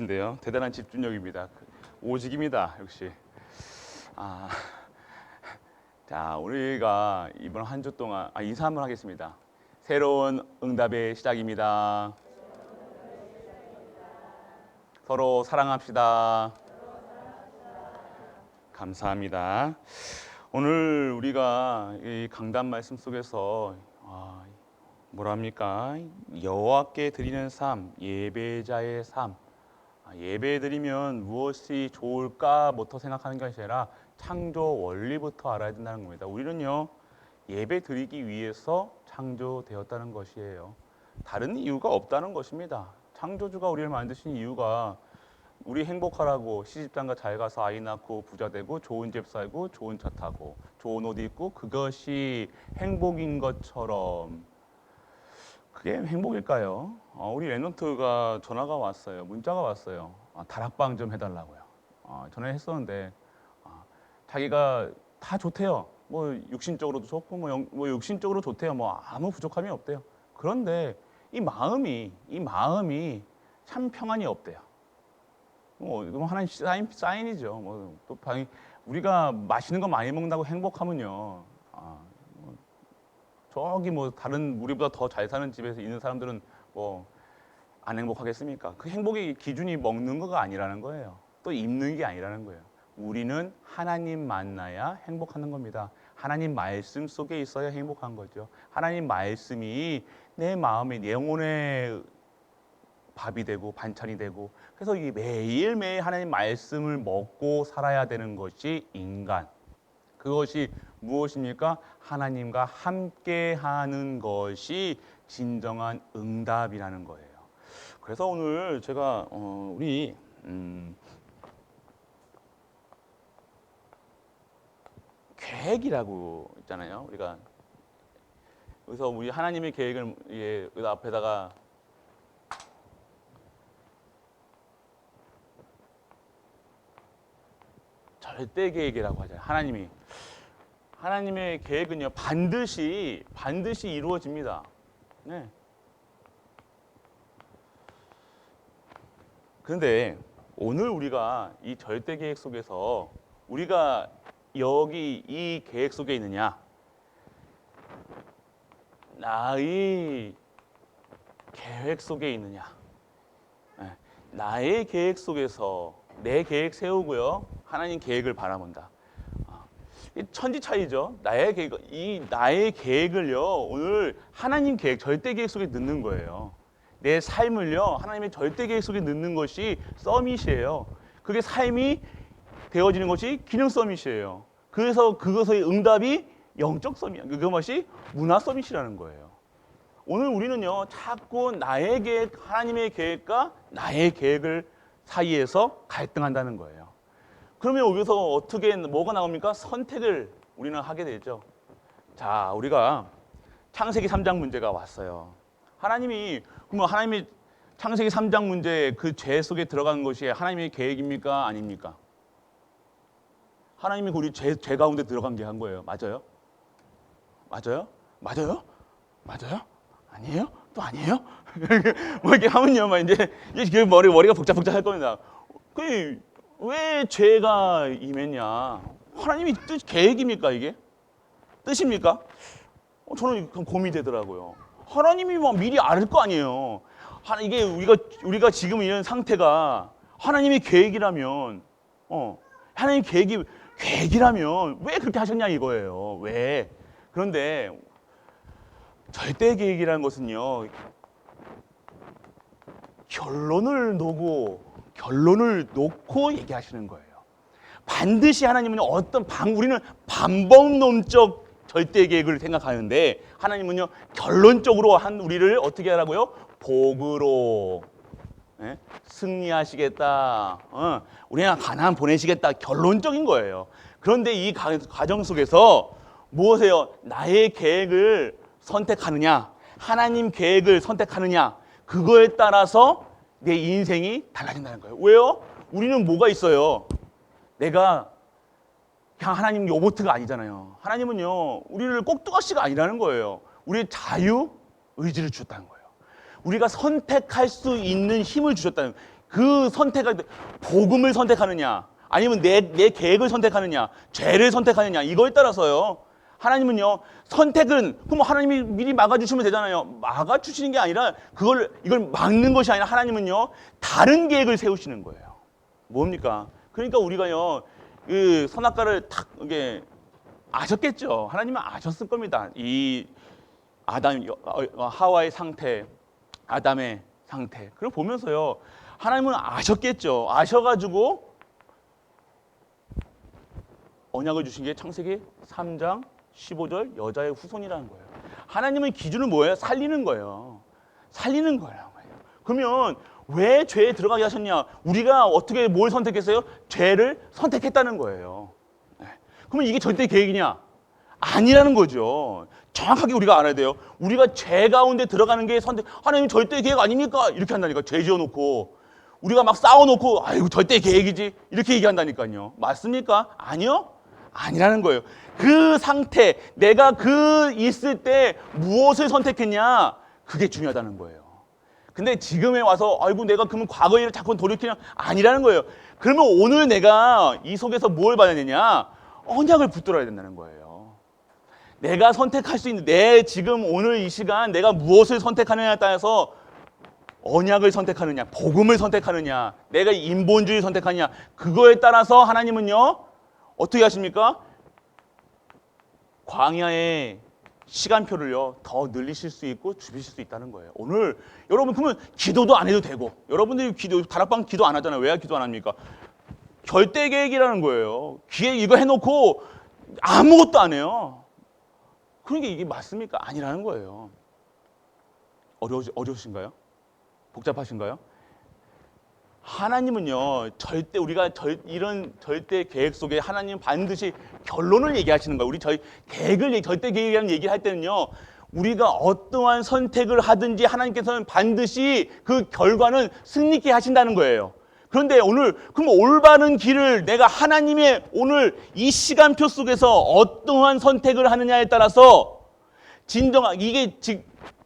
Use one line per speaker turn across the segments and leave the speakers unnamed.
인데요. 대단한 집중력입니다. 오직입니다. 역시. 자, 우리가 이번 한 주 동안 인사 한번 하겠습니다. 새로운 응답의 시작입니다. 서로 사랑합시다. 감사합니다. 오늘 우리가 이 강단 말씀 속에서 뭐랍니까? 여호와께 드리는 삶, 예배자의 삶. 예배 드리면 무엇이 좋을까부터 생각하는 것이 아니라 창조 원리부터 알아야 된다는 겁니다. 우리는요, 예배 드리기 위해서 창조되었다는 것이에요. 다른 이유가 없다는 것입니다. 창조주가 우리를 만드신 이유가 우리 행복하라고 시집장가 잘 가서 아이 낳고 부자 되고 좋은 집 살고 좋은 차 타고 좋은 옷 입고 그것이 행복인 것처럼 그게 행복일까요? 우리 랩런트가 전화가 왔어요. 문자가 왔어요. 다락방 좀 해달라고요. 전화했었는데 자기가 다 좋대요. 뭐 육신적으로도 좋고 뭐 육신적으로 좋대요. 뭐 아무 부족함이 없대요. 그런데 이 마음이 참 평안이 없대요. 이건 하나님 사인이죠. 또 우리가 맛있는 거 많이 먹는다고 행복하면요. 저기 다른 우리보다 더 잘 사는 집에서 있는 사람들은 안 행복하겠습니까? 그 행복의 기준이 먹는 거가 아니라는 거예요. 또 입는 게 아니라는 거예요. 우리는 하나님 만나야 행복하는 겁니다. 하나님 말씀 속에 있어야 행복한 거죠. 하나님 말씀이 내 마음에 내 영혼의 밥이 되고 반찬이 되고 그래서 이 매일매일 하나님 말씀을 먹고 살아야 되는 것이 인간. 그것이 무엇입니까? 하나님과 함께하는 것이 진정한 응답이라는 거예요. 그래서 오늘 제가 우리 계획이라고 있잖아요. 우리가 그래서 우리 하나님의 계획을 여기 앞에다가 절대 계획이라고 하잖아요. 하나님의 계획은요 반드시 이루어집니다. 네. 그런데 오늘 우리가 이 절대 계획 속에서 우리가 여기 이 계획 속에 있느냐, 나의 계획 속에 있느냐. 네. 나의 계획 속에서 내 계획 세우고요. 하나님 계획을 바라본다. 천지 차이죠. 나의 계획을요. 오늘 하나님 계획, 절대 계획 속에 넣는 거예요. 내 삶을요. 하나님의 절대 계획 속에 넣는 것이 서밋이에요. 그게 삶이 되어지는 것이 기능 서밋이에요. 그래서 그것의 응답이 영적 서밋, 그것이 문화 서밋이라는 거예요. 오늘 우리는요. 자꾸 나의 계획, 하나님의 계획과 나의 계획을 사이에서 갈등한다는 거예요. 그러면 여기서 뭐가 나옵니까? 선택을 우리는 하게 되죠. 자, 우리가 창세기 3장 문제가 왔어요. 하나님이 창세기 3장 문제 그 죄 속에 들어간 것이 하나님의 계획입니까? 아닙니까? 하나님이 우리 죄 가운데 들어간 게 한 거예요. 맞아요? 맞아요? 맞아요? 맞아요? 아니에요? 또 아니에요? 이렇게 하면요, 이제 머리가 복잡할 겁니다. 왜 죄가 임했냐? 하나님이 계획입니까 이게? 뜻입니까? 저는 고민이 되더라고요. 하나님이 미리 알 거 아니에요. 이게 우리가 지금 이런 상태가 하나님의 계획이라면, 하나님 계획이라면 왜 그렇게 하셨냐 이거예요. 왜? 그런데 절대 계획이라는 것은요, 결론을 놓고 얘기하시는 거예요. 반드시 하나님은 우리는 반복론적 절대 계획을 생각하는데 하나님은요 결론적으로 우리를 어떻게 하라고요? 복으로 승리하시겠다. 우리가 가나안 보내시겠다. 결론적인 거예요. 그런데 이 과정 속에서 무엇이에요? 나의 계획을 선택하느냐, 하나님 계획을 선택하느냐, 그거에 따라서 내 인생이 달라진다는 거예요. 왜요? 우리는 뭐가 있어요? 내가 그냥 하나님 로봇가 아니잖아요. 하나님은요, 우리를 꼭두각시가 아니라는 거예요. 우리의 자유, 의지를 주셨다는 거예요. 우리가 선택할 수 있는 힘을 주셨다는 거예요. 그 선택할 때 복음을 선택하느냐 아니면 내 계획을 선택하느냐 죄를 선택하느냐 이거에 따라서요. 하나님은요 선택은 그럼 하나님이 미리 막아주시면 되잖아요. 막아주시는 게 아니라 이걸 막는 것이 아니라 하나님은요 다른 계획을 세우시는 거예요. 뭡니까? 그러니까 우리가요 그 선악과를 탁 이게 아셨겠죠. 하나님은 아셨을 겁니다. 이 하와의 상태, 아담의 상태. 그걸 보면서요 하나님은 아셨겠죠. 아셔가지고 언약을 주신 게 창세기 3장 15절 여자의 후손이라는 거예요. 하나님의 기준은 뭐예요? 살리는 거예요. 살리는 거예요. 그러면 왜 죄에 들어가게 하셨냐? 우리가 어떻게 뭘 선택했어요? 죄를 선택했다는 거예요. 그러면 이게 절대 계획이냐? 아니라는 거죠. 정확하게 우리가 알아야 돼요. 우리가 죄 가운데 들어가는 게 하나님 절대 계획 아닙니까? 이렇게 한다니까. 죄 지어놓고 우리가 막 싸워놓고 아이고 절대 계획이지 이렇게 얘기한다니까요. 맞습니까? 아니요? 아니라는 거예요. 그 상태 내가 있을 때 무엇을 선택했냐 그게 중요하다는 거예요. 근데 지금에 와서 아이고 내가 그러면 과거의 일을 자꾸 돌이키냐 아니라는 거예요. 그러면 오늘 내가 이 속에서 뭘 받아야 되냐? 언약을 붙들어야 된다는 거예요. 내가 선택할 수 있는 내 지금 오늘 이 시간 내가 무엇을 선택하느냐에 따라서 언약을 선택하느냐 복음을 선택하느냐 내가 인본주의를 선택하느냐 그거에 따라서 하나님은요 어떻게 하십니까? 광야의 시간표를요 더 늘리실 수 있고 줄이실 수 있다는 거예요. 오늘 여러분 그러면 기도도 안 해도 되고 여러분들이 다락방 기도 안 하잖아요. 왜 기도 안 합니까? 절대 계획이라는 거예요. 기획 이거 해놓고 아무것도 안 해요. 그러니까 이게 맞습니까? 아니라는 거예요. 어려우신가요? 복잡하신가요? 하나님은요 절대 우리가 이런 절대 계획 속에 하나님 반드시 결론을 얘기하시는 거예요. 우리 절대 계획이라는 얘기를 할 때는요 우리가 어떠한 선택을 하든지 하나님께서는 반드시 그 결과는 승리케 하신다는 거예요. 그런데 오늘 그럼 올바른 길을 내가 하나님의 오늘 이 시간표 속에서 어떠한 선택을 하느냐에 따라서 진정한 이게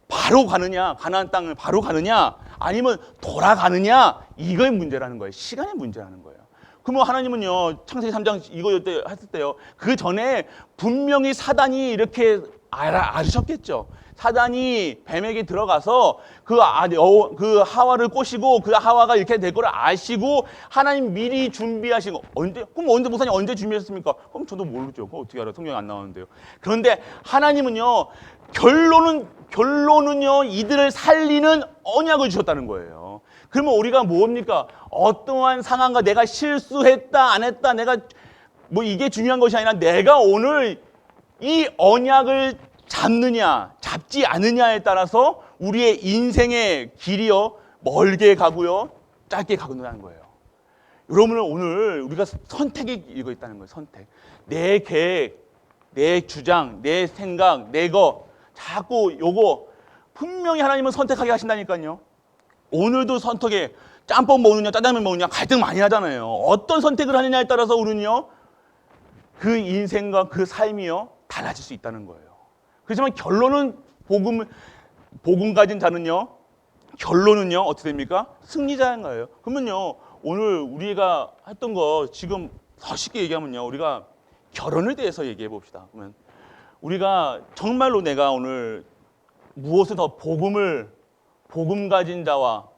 바로 가느냐 가나안 땅을 바로 가느냐 아니면 돌아가느냐 이거의 문제라는 거예요. 시간의 문제라는 거예요. 그러면 하나님은요 창세기 3장 이거 했을 때요 그 전에 분명히 사단이 이렇게 알으셨겠죠. 사단이 뱀에게 들어가서 그 하와를 꼬시고 그 하와가 이렇게 될 거를 아시고 하나님 미리 준비하시고 그럼 목사님 언제 준비했습니까? 그럼 저도 모르죠. 그거 어떻게 알아요? 성경에 안 나오는데요. 그런데 하나님은요 결론은요 이들을 살리는 언약을 주셨다는 거예요. 그러면 우리가 뭡니까? 어떠한 상황과 내가 실수했다 안 했다 내가 뭐 이게 중요한 것이 아니라 내가 오늘 이 언약을 잡느냐 잡지 않느냐에 따라서 우리의 인생의 길이요 멀게 가고요 짧게 가고는 거예요. 여러분은 오늘 우리가 선택이 이거 있다는 거예요. 선택. 내 계획, 내 주장, 내 생각, 자꾸 요거 분명히 하나님은 선택하게 하신다니까요. 오늘도 선택에 짬뽕 먹느냐 짜장면 먹느냐 갈등 많이 하잖아요. 어떤 선택을 하느냐에 따라서 우리는요 그 인생과 그 삶이요 달라질 수 있다는 거예요. 그렇지만 결론은 복음 가진 자는요 결론은요 어떻게 됩니까? 승리자인 거예요. 그러면요 오늘 우리가 했던 거 지금 더 쉽게 얘기하면요 우리가 결혼에 대해서 얘기해 봅시다. 그러면 우리가 정말로 내가 오늘 무엇을 더 복음 가진 자와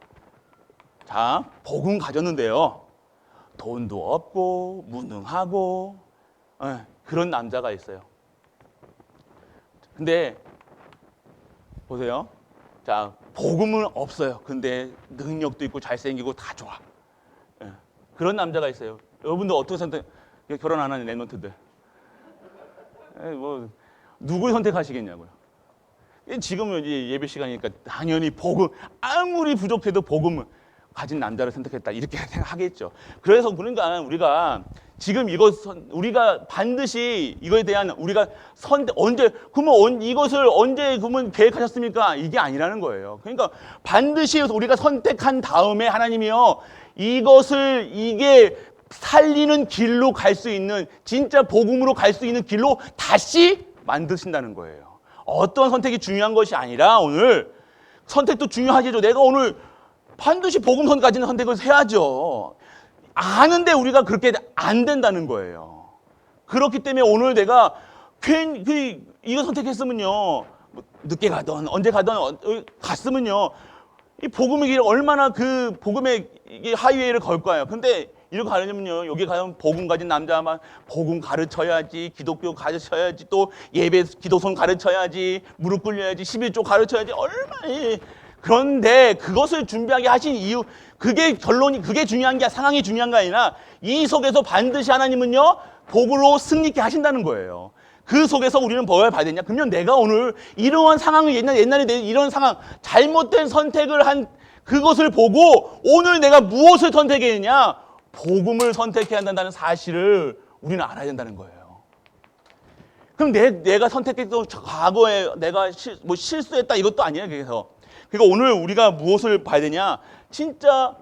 복음 가졌는데요 돈도 없고 무능하고 그런 남자가 있어요. 근데 보세요. 자 복음은 없어요. 근데 능력도 있고 잘생기고 다 좋아. 그런 남자가 있어요. 여러분들 어떻게 결혼 안 하는 랩런트들 뭐 누굴 선택하시겠냐고요. 지금은 이제 예배 시간이니까 당연히 복음 아무리 부족해도 복음을 가진 남자를 선택했다 이렇게 생각하겠죠. 그래서 그러니까 우리가 지금 우리가 반드시 이거에 대한 우리가 이것을 언제 그러면 계획하셨습니까? 이게 아니라는 거예요. 그러니까 반드시 우리가 선택한 다음에 하나님이요 이게 살리는 길로 갈 수 있는 진짜 복음으로 갈 수 있는 길로 다시 만드신다는 거예요. 어떤 선택이 중요한 것이 아니라 오늘 선택도 중요하겠죠. 내가 오늘 반드시 복음선까지는 선택을 해야죠. 아는데 우리가 그렇게 안 된다는 거예요. 그렇기 때문에 오늘 내가 괜히 이거 선택했으면요, 늦게 가던 언제 가던 갔으면요, 이 복음의 길 얼마나 그 복음의 하이웨이를 걸 거예요. 근데 이렇게 가려면요, 여기 가면 복음 가진 남자만 복음 가르쳐야지, 기독교 가르쳐야지, 또 예배 기도선 가르쳐야지, 무릎 꿇려야지, 11조 가르쳐야지, 얼마나. 그런데 그것을 준비하게 하신 이유, 그게 결론이, 그게 중요한 게, 상황이 중요한 게 아니라 이 속에서 반드시 하나님은요, 복으로 승리케 하신다는 거예요. 그 속에서 우리는 뭘 봐야 되냐? 그러면 내가 오늘 이러한 상황을 옛날에 이런 상황, 잘못된 선택을 한 그것을 보고 오늘 내가 무엇을 선택했느냐? 복음을 선택해야 한다는 사실을 우리는 알아야 된다는 거예요. 그럼 내가 선택했던 과거에 내가 실수했다 이것도 아니에요. 그래서 그러니까 오늘 우리가 무엇을 봐야 되냐? 진짜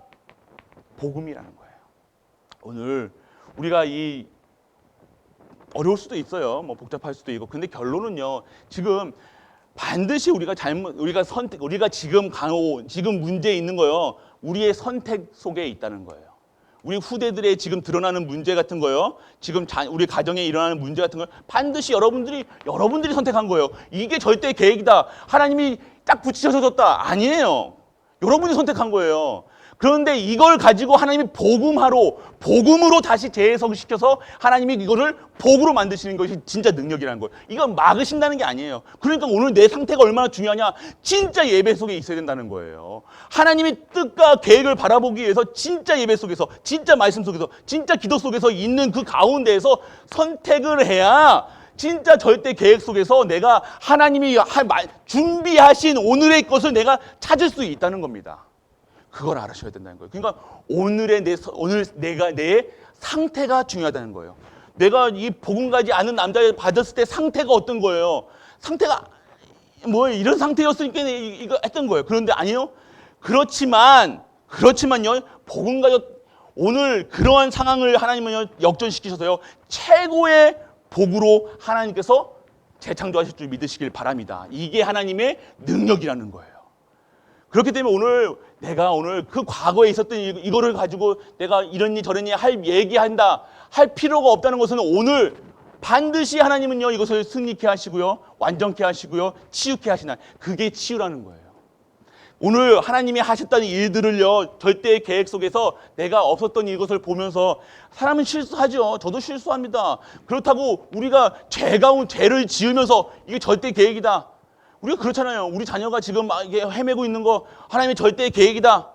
복음이라는 거예요. 오늘 우리가 이 어려울 수도 있어요. 뭐 복잡할 수도 있고. 근데 결론은요. 지금 반드시 우리가 지금 문제에 있는 거요. 우리의 선택 속에 있다는 거예요. 우리 후대들의 지금 드러나는 문제 같은 거요. 지금 우리 가정에 일어나는 문제 같은 걸 반드시 여러분들이 선택한 거예요. 이게 절대 계획이다. 하나님이 딱 붙이셔서 줬다. 아니에요. 여러분이 선택한 거예요. 그런데 이걸 가지고 하나님이 복음으로 다시 재해석시켜서 하나님이 이거를 복으로 만드시는 것이 진짜 능력이라는 거예요. 이건 막으신다는 게 아니에요. 그러니까 오늘 내 상태가 얼마나 중요하냐? 진짜 예배 속에 있어야 된다는 거예요. 하나님의 뜻과 계획을 바라보기 위해서 진짜 예배 속에서, 진짜 말씀 속에서, 진짜 기도 속에서 있는 그 가운데에서 선택을 해야 진짜 절대 계획 속에서 내가 하나님이 준비하신 오늘의 것을 내가 찾을 수 있다는 겁니다. 그걸 알아셔야 된다는 거예요. 그러니까 오늘 내 상태가 중요하다는 거예요. 내가 이 복음 가지 않은 남자를 받았을 때 상태가 어떤 거예요? 상태가 뭐 이런 상태였으니까 이거 했던 거예요. 그런데 아니요. 그렇지만요. 복음 가져 오늘 그러한 상황을 하나님은 역전시키셔서요. 최고의 복으로 하나님께서 재창조하실 줄 믿으시길 바랍니다. 이게 하나님의 능력이라는 거예요. 그렇기 때문에 내가 오늘 그 과거에 있었던 이거를 가지고 내가 이러니 저러니 할 필요가 없다는 것은 오늘 반드시 하나님은요, 이것을 승리케 하시고요, 완전케 하시고요, 치유케 하시나. 그게 치유라는 거예요. 오늘 하나님이 하셨다는 일들을요, 절대의 계획 속에서 내가 없었던 이것을 보면서 사람은 실수하죠. 저도 실수합니다. 그렇다고 우리가 죄를 지으면서 이게 절대 계획이다. 우리가 그렇잖아요. 우리 자녀가 지금 이게 헤매고 있는 거 하나님의 절대 계획이다.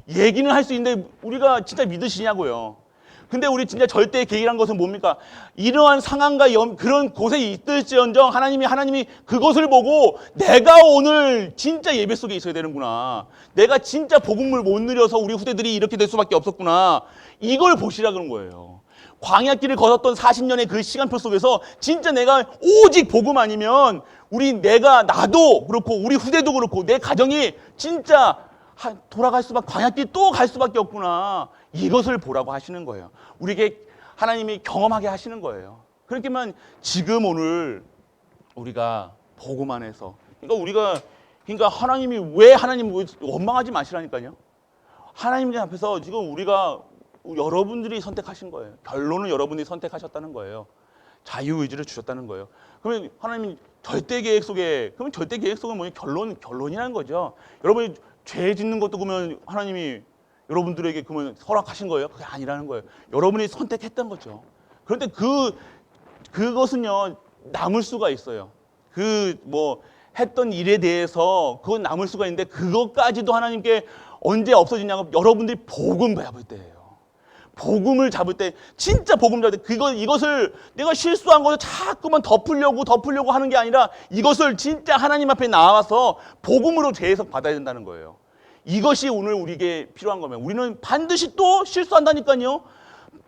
얘기는 할 수 있는데 우리가 진짜 믿으시냐고요. 근데 우리 진짜 절대 계획이란 것은 뭡니까? 이러한 상황과 그런 곳에 있을지언정 하나님이 그것을 보고 내가 오늘 진짜 예배 속에 있어야 되는구나. 내가 진짜 복음을 못 누려서 우리 후대들이 이렇게 될 수밖에 없었구나. 이걸 보시라 그런 거예요. 광야길을 걸었던 40년의 그 시간표 속에서 진짜 내가 오직 복음 아니면 나도 그렇고 우리 후대도 그렇고 내 가정이 진짜 광야길 또 갈 수밖에 없구나. 이것을 보라고 하시는 거예요. 우리에게 하나님이 경험하게 하시는 거예요. 그렇지만 지금 오늘 우리가 복음 안에서 그러니까 하나님이 원망하지 마시라니까요. 하나님 앞에서 지금 여러분들이 선택하신 거예요. 결론은 여러분이 선택하셨다는 거예요. 자유의지를 주셨다는 거예요. 그러면 하나님이 절대 계획 속은 뭐냐? 결론이라는 거죠. 여러분이 죄 짓는 것도 그러면 하나님이 여러분들에게 그러면 허락하신 거예요? 그게 아니라는 거예요. 여러분이 선택했던 거죠. 그런데 그것은요, 남을 수가 있어요. 했던 일에 대해서 그건 남을 수가 있는데 그것까지도 하나님께 언제 없어지냐고 여러분들이 복음 잡을 때예요. 복음을 잡을 때, 진짜 복음 잡을 때, 이것을 내가 실수한 것을 자꾸만 덮으려고 하는 게 아니라 이것을 진짜 하나님 앞에 나와서 복음으로 재해석 받아야 된다는 거예요. 이것이 오늘 우리에게 필요한 거면 우리는 반드시 또 실수한다니까요.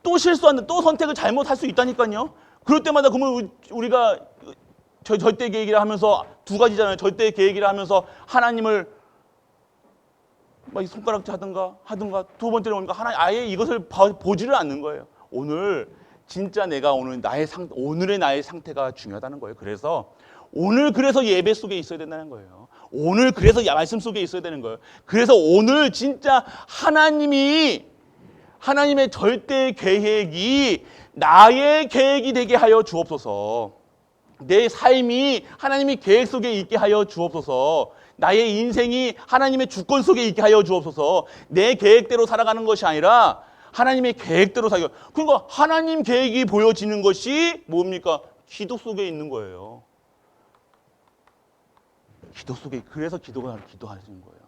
또 선택을 잘못할 수 있다니까요. 그럴 때마다 그러면 우리가 절대 계획이라 하면서 두 가지잖아요. 절대 계획이라 하면서 하나님을 손가락질 하든가 두 번째는 뭔가 아예 이것을 보지를 않는 거예요. 오늘 진짜 내가 오늘의 나의 상태가 중요하다는 거예요. 그래서 예배 속에 있어야 된다는 거예요. 오늘 그래서 말씀 속에 있어야 되는 거예요. 그래서 오늘 진짜 하나님의 절대 계획이 나의 계획이 되게 하여 주옵소서. 내 삶이 하나님의 계획 속에 있게 하여 주옵소서. 나의 인생이 하나님의 주권 속에 있게 하여 주옵소서. 내 계획대로 살아가는 것이 아니라 하나님의 계획대로 살아가. 그러니까 하나님 계획이 보여지는 것이 뭡니까? 기도 속에 있는 거예요. 기도 속에, 그래서 기도하시는 거예요.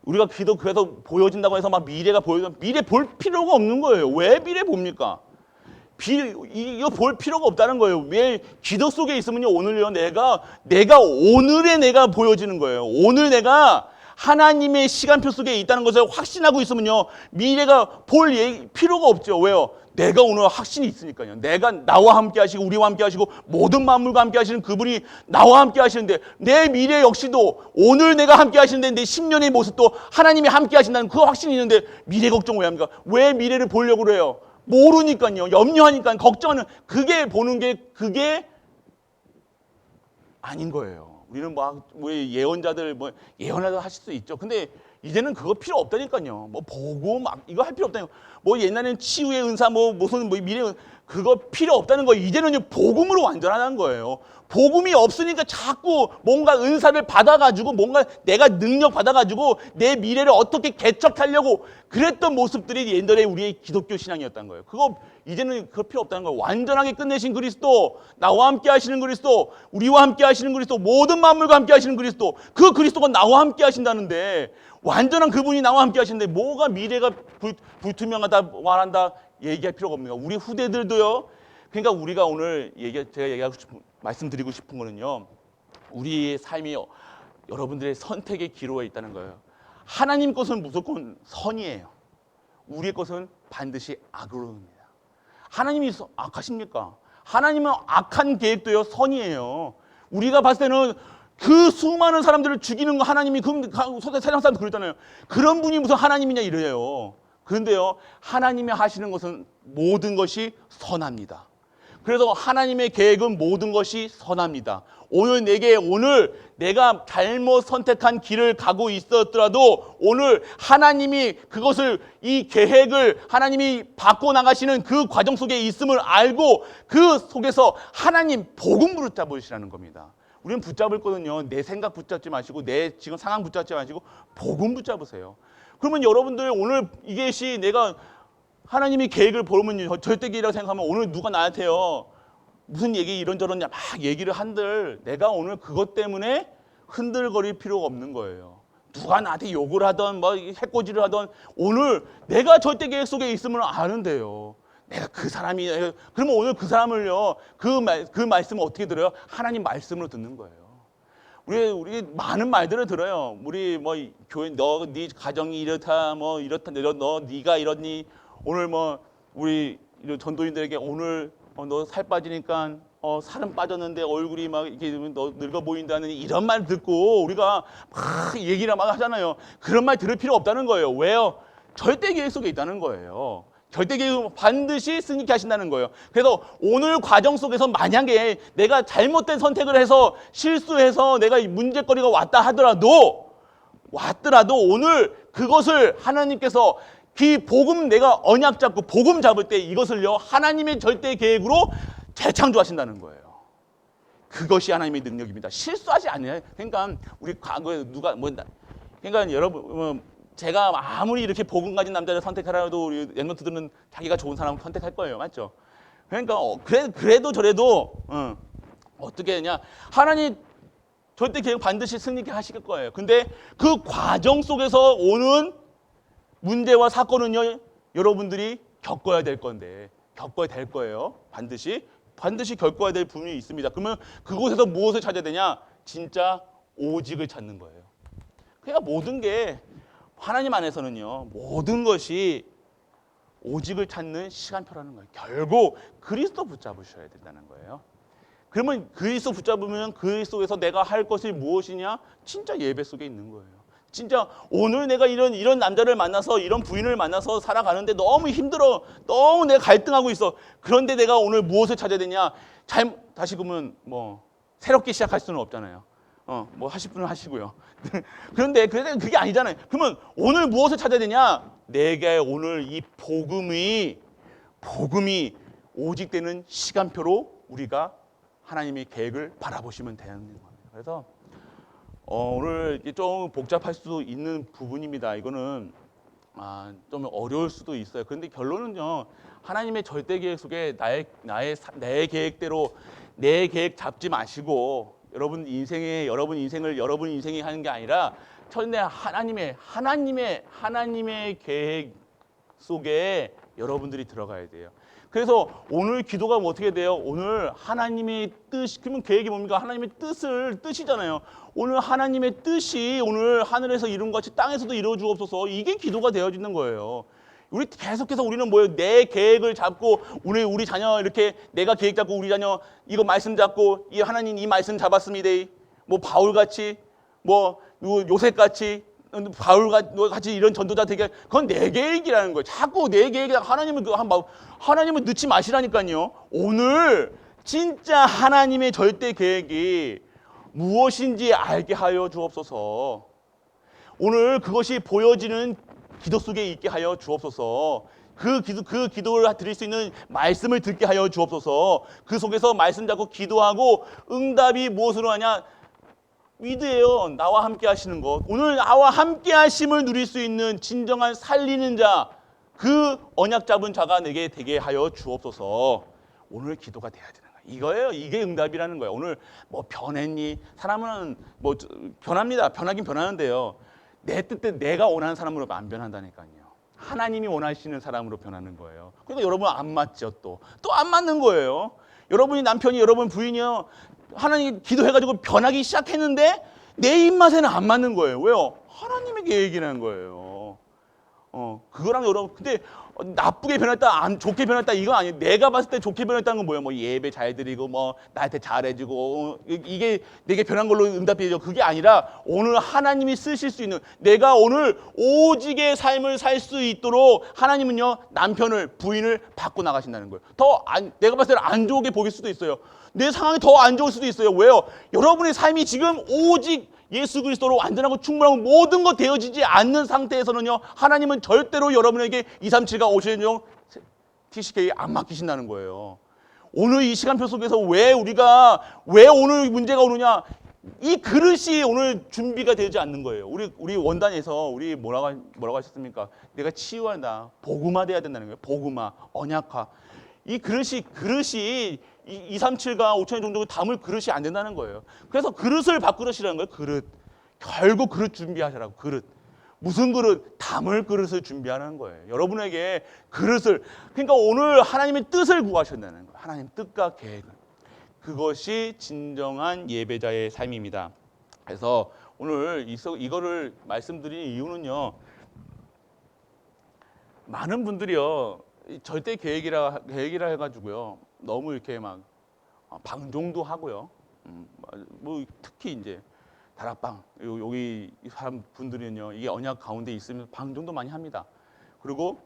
우리가 기도 그래서 보여진다고 해서 막 미래가 미래 볼 필요가 없는 거예요. 왜 미래 봅니까? 이거 볼 필요가 없다는 거예요. 왜? 기도 속에 있으면요, 오늘요, 내가 오늘의 내가 보여지는 거예요. 오늘 내가 하나님의 시간표 속에 있다는 것을 확신하고 있으면요, 미래가 볼 필요가 없죠. 왜요? 내가 오늘 확신이 있으니까요. 내가 나와 함께 하시고 우리와 함께 하시고 모든 만물과 함께 하시는 그분이 나와 함께 하시는데, 내 미래 역시도 오늘 내가 함께 하시는데 내 10년의 모습도 하나님이 함께 하신다는 그 확신이 있는데 미래 걱정 왜 합니까? 왜 미래를 보려고 그래요? 모르니까요. 염려하니까, 걱정하는, 그게 보는 게 그게 아닌 거예요. 우리는 우리 예언자들 예언하다 하실 수 있죠. 근데 이제는 그거 필요 없다니까요. 보고 이거 할 필요 없다니까. 옛날에는 치유의 은사 무슨 미래 그거 필요 없다는 거예요. 이제는요, 복음으로 완전하다는 거예요. 복음이 없으니까 자꾸 뭔가 은사를 받아가지고 뭔가 내가 능력 받아가지고 내 미래를 어떻게 개척하려고 그랬던 모습들이 옛날에 우리의 기독교 신앙이었다는 거예요. 이제는 그거 필요 없다는 거예요. 완전하게 끝내신 그리스도, 나와 함께 하시는 그리스도, 우리와 함께 하시는 그리스도, 모든 만물과 함께 하시는 그리스도, 그 그리스도가 나와 함께 하신다는데, 완전한 그분이 나와 함께 하시는데 뭐가 미래가 불투명하다 말한다 얘기할 필요가 없네요. 우리 후대들도요. 그러니까 우리가 오늘 제가 얘기하고 싶은, 말씀드리고 싶은 거는요, 우리의 삶이 여러분들의 선택의 기로에 있다는 거예요. 하나님 것은 무조건 선이에요. 우리의 것은 반드시 악으로입니다. 하나님이 악하십니까? 하나님은 악한 계획도요, 선이에요. 우리가 봤을 때는 그 수많은 사람들을 죽이는 거 하나님이, 세상 사람들 그랬잖아요. 그런 분이 무슨 하나님이냐 이래요. 그런데요, 하나님이 하시는 것은 모든 것이 선합니다. 그래서 하나님의 계획은 모든 것이 선합니다. 오늘 내가 잘못 선택한 길을 가고 있었더라도 오늘 하나님이 그것을, 이 계획을 하나님이 바꿔나가시는 그 과정 속에 있음을 알고 그 속에서 하나님 복음 붙잡으시라는 겁니다. 우리는 붙잡을 거는요, 내 생각 붙잡지 마시고 내 지금 상황 붙잡지 마시고 복음 붙잡으세요. 그러면 여러분들 오늘 이것이 내가 하나님이 계획을 보면 절대 계획이라고 생각하면 오늘 누가 나한테요 무슨 얘기 이런저런 막 얘기를 한들 내가 오늘 그것 때문에 흔들거릴 필요가 없는 거예요. 누가 나한테 욕을 하던 해코지를 하던 오늘 내가 절대 계획 속에 있으면 아는데요. 내가 그 사람이, 그러면 오늘 그 사람을요, 그 말씀을 어떻게 들어요? 하나님 말씀으로 듣는 거예요. 우리 많은 말들을 들어요. 우리 교회, 네 가정이 이렇다, 이렇다, 네가 이러니, 오늘 우리 전도인들에게 오늘 너 살 빠지니까 살은 빠졌는데 얼굴이 막 이렇게 너 늙어 보인다는 이런 말 듣고 우리가 막 얘기를 막 하잖아요. 그런 말 들을 필요 없다는 거예요. 왜요? 절대 계획 속에 있다는 거예요. 절대 계획은 반드시 승리케 하신다는 거예요. 그래서 오늘 과정 속에서 만약에 내가 잘못된 선택을 해서 실수해서 내가 문제거리가 왔다 하더라도 오늘 그것을 하나님께서 복음, 내가 언약 잡고 복음 잡을 때 이것을요, 하나님의 절대 계획으로 재창조하신다는 거예요. 그것이 하나님의 능력입니다. 실수하지 않아요. 그러니까 우리 과거에 그러니까 여러분, 제가 아무리 이렇게 복음 가진 남자를 선택하라도 우리 랩런트들은 자기가 좋은 사람을 선택할 거예요. 맞죠? 그러니까 그래도 저래도 어떻게 하냐, 하나님 절대 계획 반드시 승리케 하실 거예요. 근데 그 과정 속에서 오는 문제와 사건은요, 여러분들이 겪어야 될 건데, 겪어야 될 거예요. 반드시 겪어야 될 부분이 있습니다. 그러면 그곳에서 무엇을 찾아야 되냐? 진짜 오직을 찾는 거예요. 그러니까 모든 게 하나님 안에서는요, 모든 것이 오직을 찾는 시간표라는 거예요. 결국 그리스도 붙잡으셔야 된다는 거예요. 그러면 그리스도 붙잡으면 그리스도에서 내가 할 것이 무엇이냐? 진짜 예배 속에 있는 거예요. 진짜 오늘 내가 이런 남자를 만나서, 이런 부인을 만나서 살아가는데 너무 힘들어. 너무 내가 갈등하고 있어. 그런데 내가 오늘 무엇을 찾아야 되냐? 다시 그러면 새롭게 시작할 수는 없잖아요. 뭐 하실 분은 하시고요. 그런데 그게 아니잖아요. 그러면 오늘 무엇을 찾아야 되냐? 내게 오늘 이 복음이 오직되는 시간표로 우리가 하나님의 계획을 바라보시면 되는 거예요. 그래서 오늘 좀 복잡할 수 있는 부분입니다. 이거는 좀 어려울 수도 있어요. 그런데 결론은요, 하나님의 절대 계획 속에 내 계획대로 내 계획 잡지 마시고 여러분 인생을 여러분 인생이 하는 게 아니라 첫째 하나님의 계획 속에 여러분들이 들어가야 돼요. 그래서 오늘 기도가 어떻게 돼요? 오늘 하나님의 뜻, 그러면 계획이 뭡니까? 하나님의 뜻이잖아요. 오늘 하나님의 뜻이 오늘 하늘에서 이룬 것 같이 땅에서도 이루어 주옵소서. 이게 기도가 되어지는 거예요. 우리 계속해서 우리는 뭐예요? 내 계획을 잡고 우리 자녀 이렇게 내가 계획 잡고 우리 자녀 이거 말씀 잡고 이 하나님 이 말씀 잡았습니다. 뭐 바울같이 뭐 요셉같이 바울같이 이런 전도자 되게 그건 내 계획이라는 거예요. 자꾸 내 계획이다. 하나님은 넣지 마시라니까요. 오늘 진짜 하나님의 절대 계획이 무엇인지 알게 하여 주옵소서. 오늘 그것이 보여지는 기도 속에 있게 하여 주옵소서. 그 기도를 드릴 수 있는 말씀을 듣게 하여 주옵소서. 그 속에서 말씀 잡고 기도하고 응답이 무엇으로 하냐? 위드예요. 나와 함께 하시는 것. 오늘 나와 함께 하심을 누릴 수 있는 진정한 살리는 자, 그 언약 잡은 자가 내게 되게 하여 주옵소서. 오늘 기도가 돼야 되는 거예요. 이거예요. 이게 응답이라는 거예요. 오늘 뭐 변했니? 사람은 뭐 변합니다. 변하긴 변하는데요. 내 뜻대로 내가 원하는 사람으로 안 변한다니까요. 하나님이 원하시는 사람으로 변하는 거예요. 그러니까 여러분 안 맞죠. 또 안 맞는 거예요. 여러분이 남편이 여러분 부인이요. 하나님 기도해가지고 변하기 시작했는데 내 입맛에는 안 맞는 거예요. 왜요? 하나님의 계획이라는 거예요. 그거랑 여러분 근데 나쁘게 변했다, 좋게 변했다 이거 아니에요. 내가 봤을 때 좋게 변했다는 건 뭐예요? 뭐 예배 잘 드리고 뭐 나한테 잘해주고 이게 내게 변한 걸로 응답이죠. 그게 아니라 오늘 하나님이 쓰실 수 있는 내가 오늘 오직의 삶을 살 수 있도록 하나님은요 남편을 부인을 바꿔 나가신다는 거예요. 내가 봤을 때 안 좋게 보일 수도 있어요. 내 상황이 더 안 좋을 수도 있어요. 왜요? 여러분의 삶이 지금 오직 예수 그리스도로 완전하고 충분하고 모든 것 되어지지 않는 상태에서는요 하나님은 절대로 여러분에게 237가 오시는 중 TCK 안 맡기신다는 거예요. 오늘 이 시간표 속에서 왜 오늘 문제가 오느냐? 이 그릇이 오늘 준비가 되지 않는 거예요. 우리 원단에서 우리 뭐라고 하셨습니까? 내가 치유한다. 복음화돼야 된다는 거예요. 복음화, 언약화. 이 그릇이 237과 5천의 종족을 담을 그릇이 안 된다는 거예요. 그래서 그릇을 바꾸시라는 거예요. 그릇. 결국 그릇 준비하시라고. 그릇. 무슨 그릇? 담을 그릇을 준비하는 거예요. 여러분에게 그릇을. 그러니까 오늘 하나님의 뜻을 구하신다는 거예요. 하나님 뜻과 계획을. 그것이 진정한 예배자의 삶입니다. 그래서 오늘 이거를 말씀드린 이유는요. 많은 분들이요. 절대 계획이라 해가지고요. 너무 이렇게 막 방종도 하고요. 뭐 특히 이제 다락방 여기 사람 분들은요. 이게 언약 가운데 있으면 방종도 많이 합니다. 그리고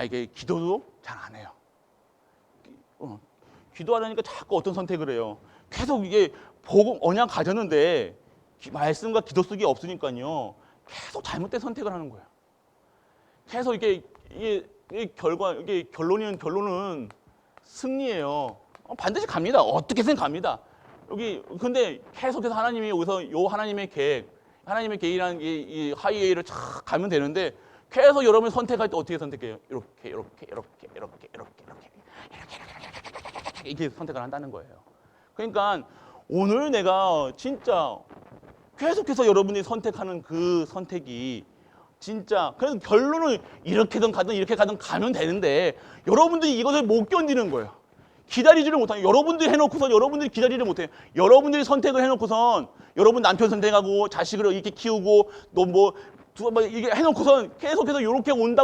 이게 기도도 잘 안 해요. 기도하려니까 자꾸 어떤 선택을 해요. 계속 이게 복음 언약 가졌는데 말씀과 기도 속이 없으니까요. 계속 잘못된 선택을 하는 거예요. 계속 이게 결론은 승리예요. 반드시 갑니다. 어떻게든 갑니다. 근데 계속해서 하나님이 여기서 요 하나님의 계획이라는 이 하이웨이를 착 가면 되는데 계속 여러분이 선택할 때 어떻게 선택해요? 이렇게 선택을 한다는 거예요. 그러니까 오늘 내가 진짜 계속해서 여러분이 선택하는 그 선택이 진짜 그래서 결론은 이렇게든 가든 가면 되는데 여러분들이 이것을 못 견디는 거예요. 기다리지를 못하는 여러분들이 해놓고선 여러분들이 기다리지를 못해요. 여러분들이 선택을 해놓고선 여러분 남편 선택하고 자식을 이렇게 키우고 이게 해놓고선 계속해서 이렇게 오는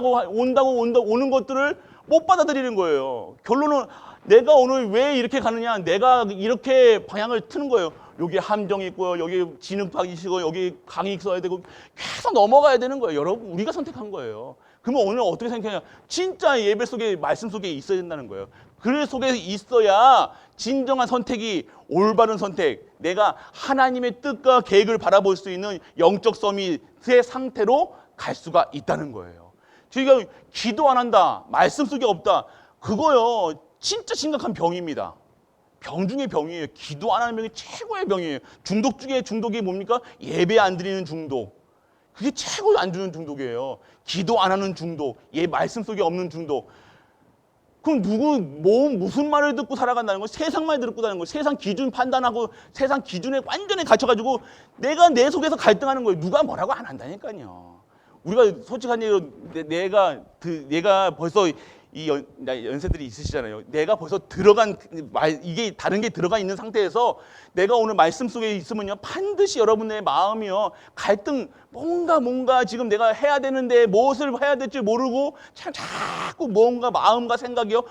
것들을 못 받아들이는 거예요. 결론은 내가 오늘 왜 이렇게 가느냐? 내가 이렇게 방향을 트는 거예요. 여기 함정이 있고요. 여기 진흙팍이 있고 여기 강이 있어야 되고 계속 넘어가야 되는 거예요. 여러분 우리가 선택한 거예요. 그러면 오늘 어떻게 생각하냐? 진짜 예배 속에 말씀 속에 있어야 된다는 거예요. 그 속에 있어야 진정한 선택이 올바른 선택, 내가 하나님의 뜻과 계획을 바라볼 수 있는 영적 서밋의 상태로 갈 수가 있다는 거예요. 지금 기도 안 한다, 말씀 속에 없다, 그거요 진짜 심각한 병입니다. 병 중에 병이에요. 기도 안 하는 병이 최고의 병이에요. 중독 중에 중독이 뭡니까? 예배 안 드리는 중독. 그게 최고 안 주는 중독이에요. 기도 안 하는 중독, 말씀 속에 없는 중독. 그럼 무슨 말을 듣고 살아간다는 거예요? 세상 말 듣고 사는 거예요. 세상 기준 판단하고 세상 기준에 완전히 갇혀가지고 내가 내 속에서 갈등하는 거예요. 누가 뭐라고 안 한다니까요. 우리가 솔직한 얘기로 내가 벌써 연세들이 있으시잖아요. 내가 벌써 이게 다른 게 들어가 있는 상태에서 내가 오늘 말씀 속에 있으면요, 반드시 여러분의 마음이요, 갈등, 뭔가 지금 내가 해야 되는데 무엇을 해야 될지 모르고 자꾸 뭔가 마음과 생각이요,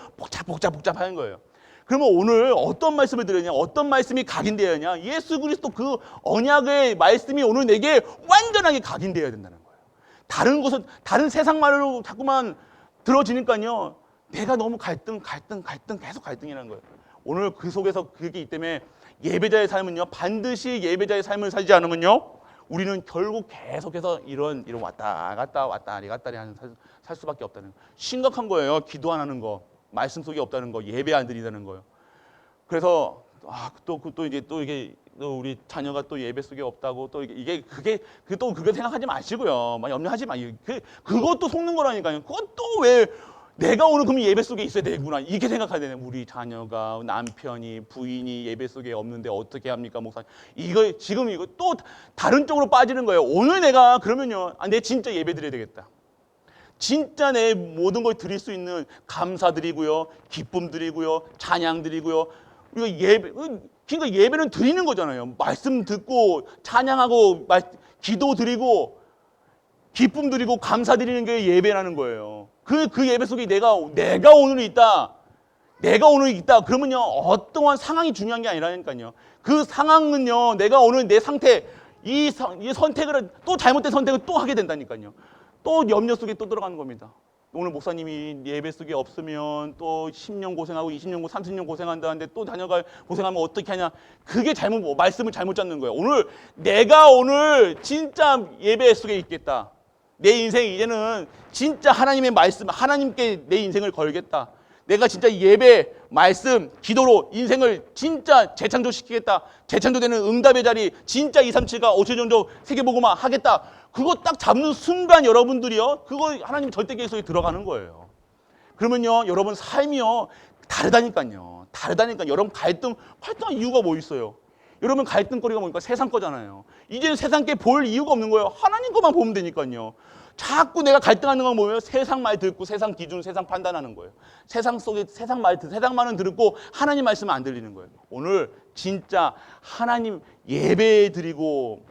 복잡하는 거예요. 그러면 오늘 어떤 말씀을 드렸냐, 어떤 말씀이 각인되었냐, 예수 그리스도 그 언약의 말씀이 오늘 내게 완전하게 각인되어야 된다는 거예요. 다른 세상 말로 자꾸만 들어지니까요, 내가 너무 갈등, 계속 갈등이라는 거예요. 오늘 그 속에서 그게 있기 때문에 예배자의 삶은요, 반드시 예배자의 삶을 살지 않으면요, 우리는 결국 계속해서 이런 왔다 갔다 하는 살 수밖에 없다는 거예요. 심각한 거예요. 기도 안 하는 거, 말씀 속에 없다는 거, 예배 안 드린다는 거예요. 그래서 또 이게 우리 자녀가 또 예배 속에 없다고 또 그게 생각하지 마시고요. 막 염려하지 마. 그것도 속는 거라니까요. 그것도 왜 내가 오늘 그럼 예배 속에 있어야 되구나, 이렇게 생각해야 되네. 우리 자녀가, 남편이, 부인이 예배 속에 없는데 어떻게 합니까, 목사님? 지금 이거 또 다른 쪽으로 빠지는 거예요. 오늘 내가 그러면요, 내 진짜 예배 드려야 되겠다. 진짜 내 모든 걸 드릴 수 있는 감사 드리고요, 기쁨 드리고요, 찬양 드리고요. 그러니까 예배는 드리는 거잖아요. 말씀 듣고 찬양하고 기도 드리고 기쁨 드리고 감사 드리는 게 예배라는 거예요. 그 예배 속에 내가 오늘 있다. 그러면요, 어떠한 상황이 중요한 게 아니라니까요. 그 상황은요, 내가 오늘 내 상태, 이 선택을 또 잘못된 선택을 또 하게 된다니까요. 또 염려 속에 또 들어가는 겁니다. 오늘 목사님이 예배 속에 없으면 또 10년 고생하고 20년 30년 고생한다는데 또 자녀가 고생하면 어떻게 하냐. 그게 말씀을 잘못 잡는 거예요. 내가 오늘 진짜 예배 속에 있겠다. 내 인생 이제는 진짜 하나님의 말씀, 하나님께 내 인생을 걸겠다. 내가 진짜 예배, 말씀, 기도로 인생을 진짜 재창조시키겠다. 재창조되는 응답의 자리, 진짜 237과 5천정조 세계복음화 하겠다. 그거 딱 잡는 순간 여러분들이요, 그거 하나님 절대 계획 속에 들어가는 거예요. 그러면요, 여러분 삶이요, 다르다니까요. 여러분 갈등할 이유가 뭐 있어요? 여러분 갈등거리가 뭐니까 세상 거잖아요. 이제는 세상 게 볼 이유가 없는 거예요. 하나님 것만 보면 되니까요. 자꾸 내가 갈등하는 건 뭐예요? 세상 말 듣고 세상 기준, 세상 판단하는 거예요. 세상 속에 세상 말은 듣고 하나님 말씀은 안 들리는 거예요. 오늘 진짜 하나님 예배 드리고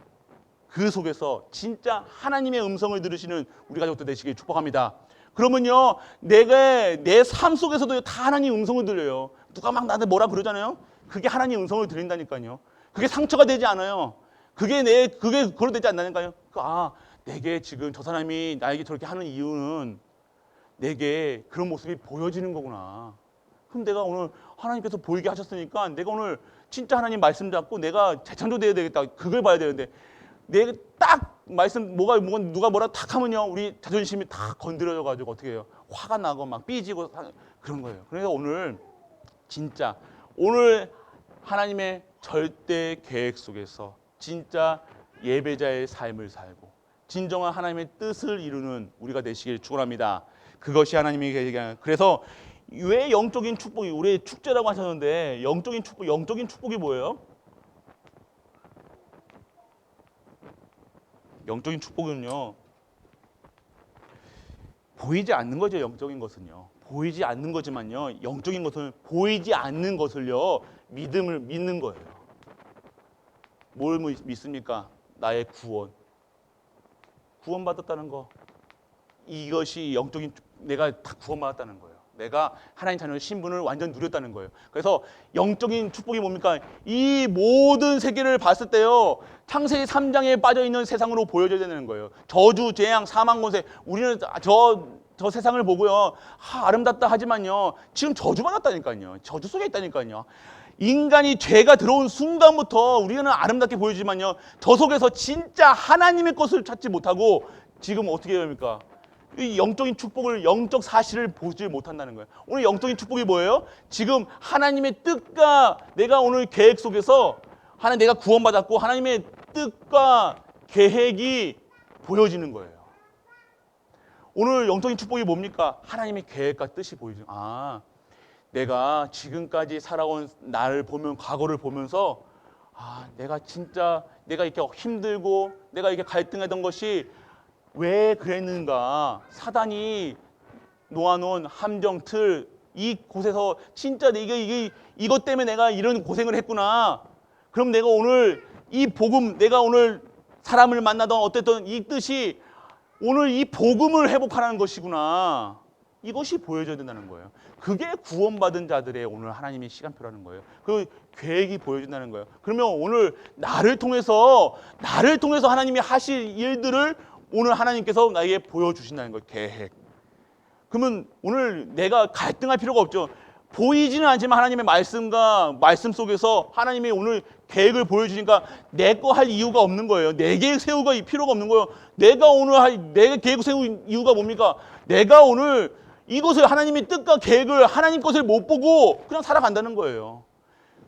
그 속에서 진짜 하나님의 음성을 들으시는 우리 가족들 되시길 축복합니다. 그러면요, 내가 내 삶 속에서도 다 하나님 음성을 들려요. 누가 막 나한테 뭐라 그러잖아요. 그게 하나님 음성을 들린다니까요. 그게 상처가 되지 않아요. 그게 그걸로 되지 않다니까요. 내게 지금 저 사람이 나에게 저렇게 하는 이유는 내게 그런 모습이 보여지는 거구나. 그럼 내가 오늘 하나님께서 보이게 하셨으니까 내가 오늘 진짜 하나님 말씀 잡고 내가 재창조돼야 되겠다. 그걸 봐야 되는데 내가 딱 말씀 누가 뭐라 탁 하면요, 우리 자존심이 다 건드려져가지고 어떻게 해요? 화가 나고 막 삐지고 그런 거예요. 그래서 오늘 진짜 오늘 하나님의 절대 계획 속에서 진짜 예배자의 삶을 살고 진정한 하나님의 뜻을 이루는 우리가 되시길 축원합니다. 그것이 하나님의 계획이야. 그래서 왜 영적인 축복이, 우리 축제라고 하셨는데 영적인 축복이 뭐예요? 영적인 축복은요, 보이지 않는 거죠. 영적인 것은요, 보이지 않는 거지만요, 영적인 것은 보이지 않는 것을요, 믿는 거예요. 뭘 믿습니까? 나의 구원받았다는 거. 이것이 영적인, 내가 다 구원받았다는 거예요. 내가 하나님 자녀의 신분을 완전 누렸다는 거예요. 그래서 영적인 축복이 뭡니까? 이 모든 세계를 봤을 때요, 창세기 3장에 빠져있는 세상으로 보여져야 되는 거예요. 저주, 재앙, 사망, 권세. 우리는 저 세상을 보고요, 아름답다 하지만요, 지금 저주받았다니까요. 저주 속에 있다니까요. 인간이 죄가 들어온 순간부터 우리는 아름답게 보이지만요, 저 속에서 진짜 하나님의 것을 찾지 못하고 지금 어떻게 해야 됩니까? 이 영적인 축복을, 영적 사실을 보지 못한다는 거예요. 오늘 영적인 축복이 뭐예요? 지금 하나님의 뜻과 내가 오늘 계획 속에서 내가 구원받았고 하나님의 뜻과 계획이 보여지는 거예요. 오늘 영적인 축복이 뭡니까? 하나님의 계획과 뜻이 보여지는 거예요. 내가 지금까지 살아온 나를 보면, 과거를 보면서 내가 이렇게 힘들고 내가 이렇게 갈등했던 것이 왜 그랬는가? 사단이 놓아놓은 함정, 틀, 이곳에서 진짜 이것 때문에 내가 이런 고생을 했구나. 그럼 내가 오늘 이 복음, 내가 오늘 사람을 만나던 어땠던 이 뜻이 오늘 이 복음을 회복하라는 것이구나. 이것이 보여져야 된다는 거예요. 그게 구원받은 자들의 오늘 하나님의 시간표라는 거예요. 그 계획이 보여진다는 거예요. 그러면 오늘 나를 통해서 하나님이 하실 일들을 오늘 하나님께서 나에게 보여주신다는 거예요. 계획. 그러면 오늘 내가 갈등할 필요가 없죠. 보이지는 않지만 하나님의 말씀과 말씀 속에서 하나님이 오늘 계획을 보여주니까 내 거 할 이유가 없는 거예요. 내 계획 세우가 필요가 없는 거예요. 내가 계획 세울 이유가 뭡니까? 내가 오늘 이것을 하나님의 뜻과 계획을 하나님 것을 못 보고 그냥 살아간다는 거예요.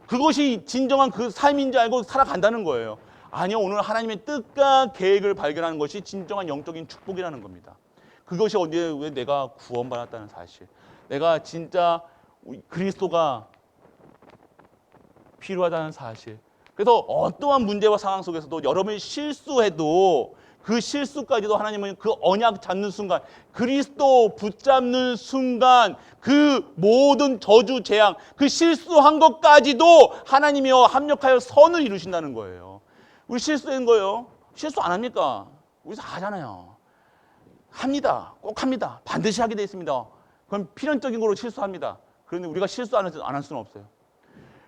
그것이 진정한 그 삶인지 알고 살아간다는 거예요. 아니요, 오늘 하나님의 뜻과 계획을 발견하는 것이 진정한 영적인 축복이라는 겁니다. 그것이 왜 내가 구원받았다는 사실. 내가 진짜 그리스도가 필요하다는 사실. 그래서 어떠한 문제와 상황 속에서도 여러분이 실수해도 그 실수까지도 하나님은 그 언약 잡는 순간, 그리스도 붙잡는 순간 그 모든 저주, 재앙, 그 실수한 것까지도 하나님이여 합력하여 선을 이루신다는 거예요. 우리 실수한 거예요. 실수 안 합니까? 우리 다 하잖아요. 합니다. 꼭 합니다. 반드시 하게 돼 있습니다. 그건 필연적인 거로 실수합니다. 그런데 우리가 실수 안 할 수는 없어요.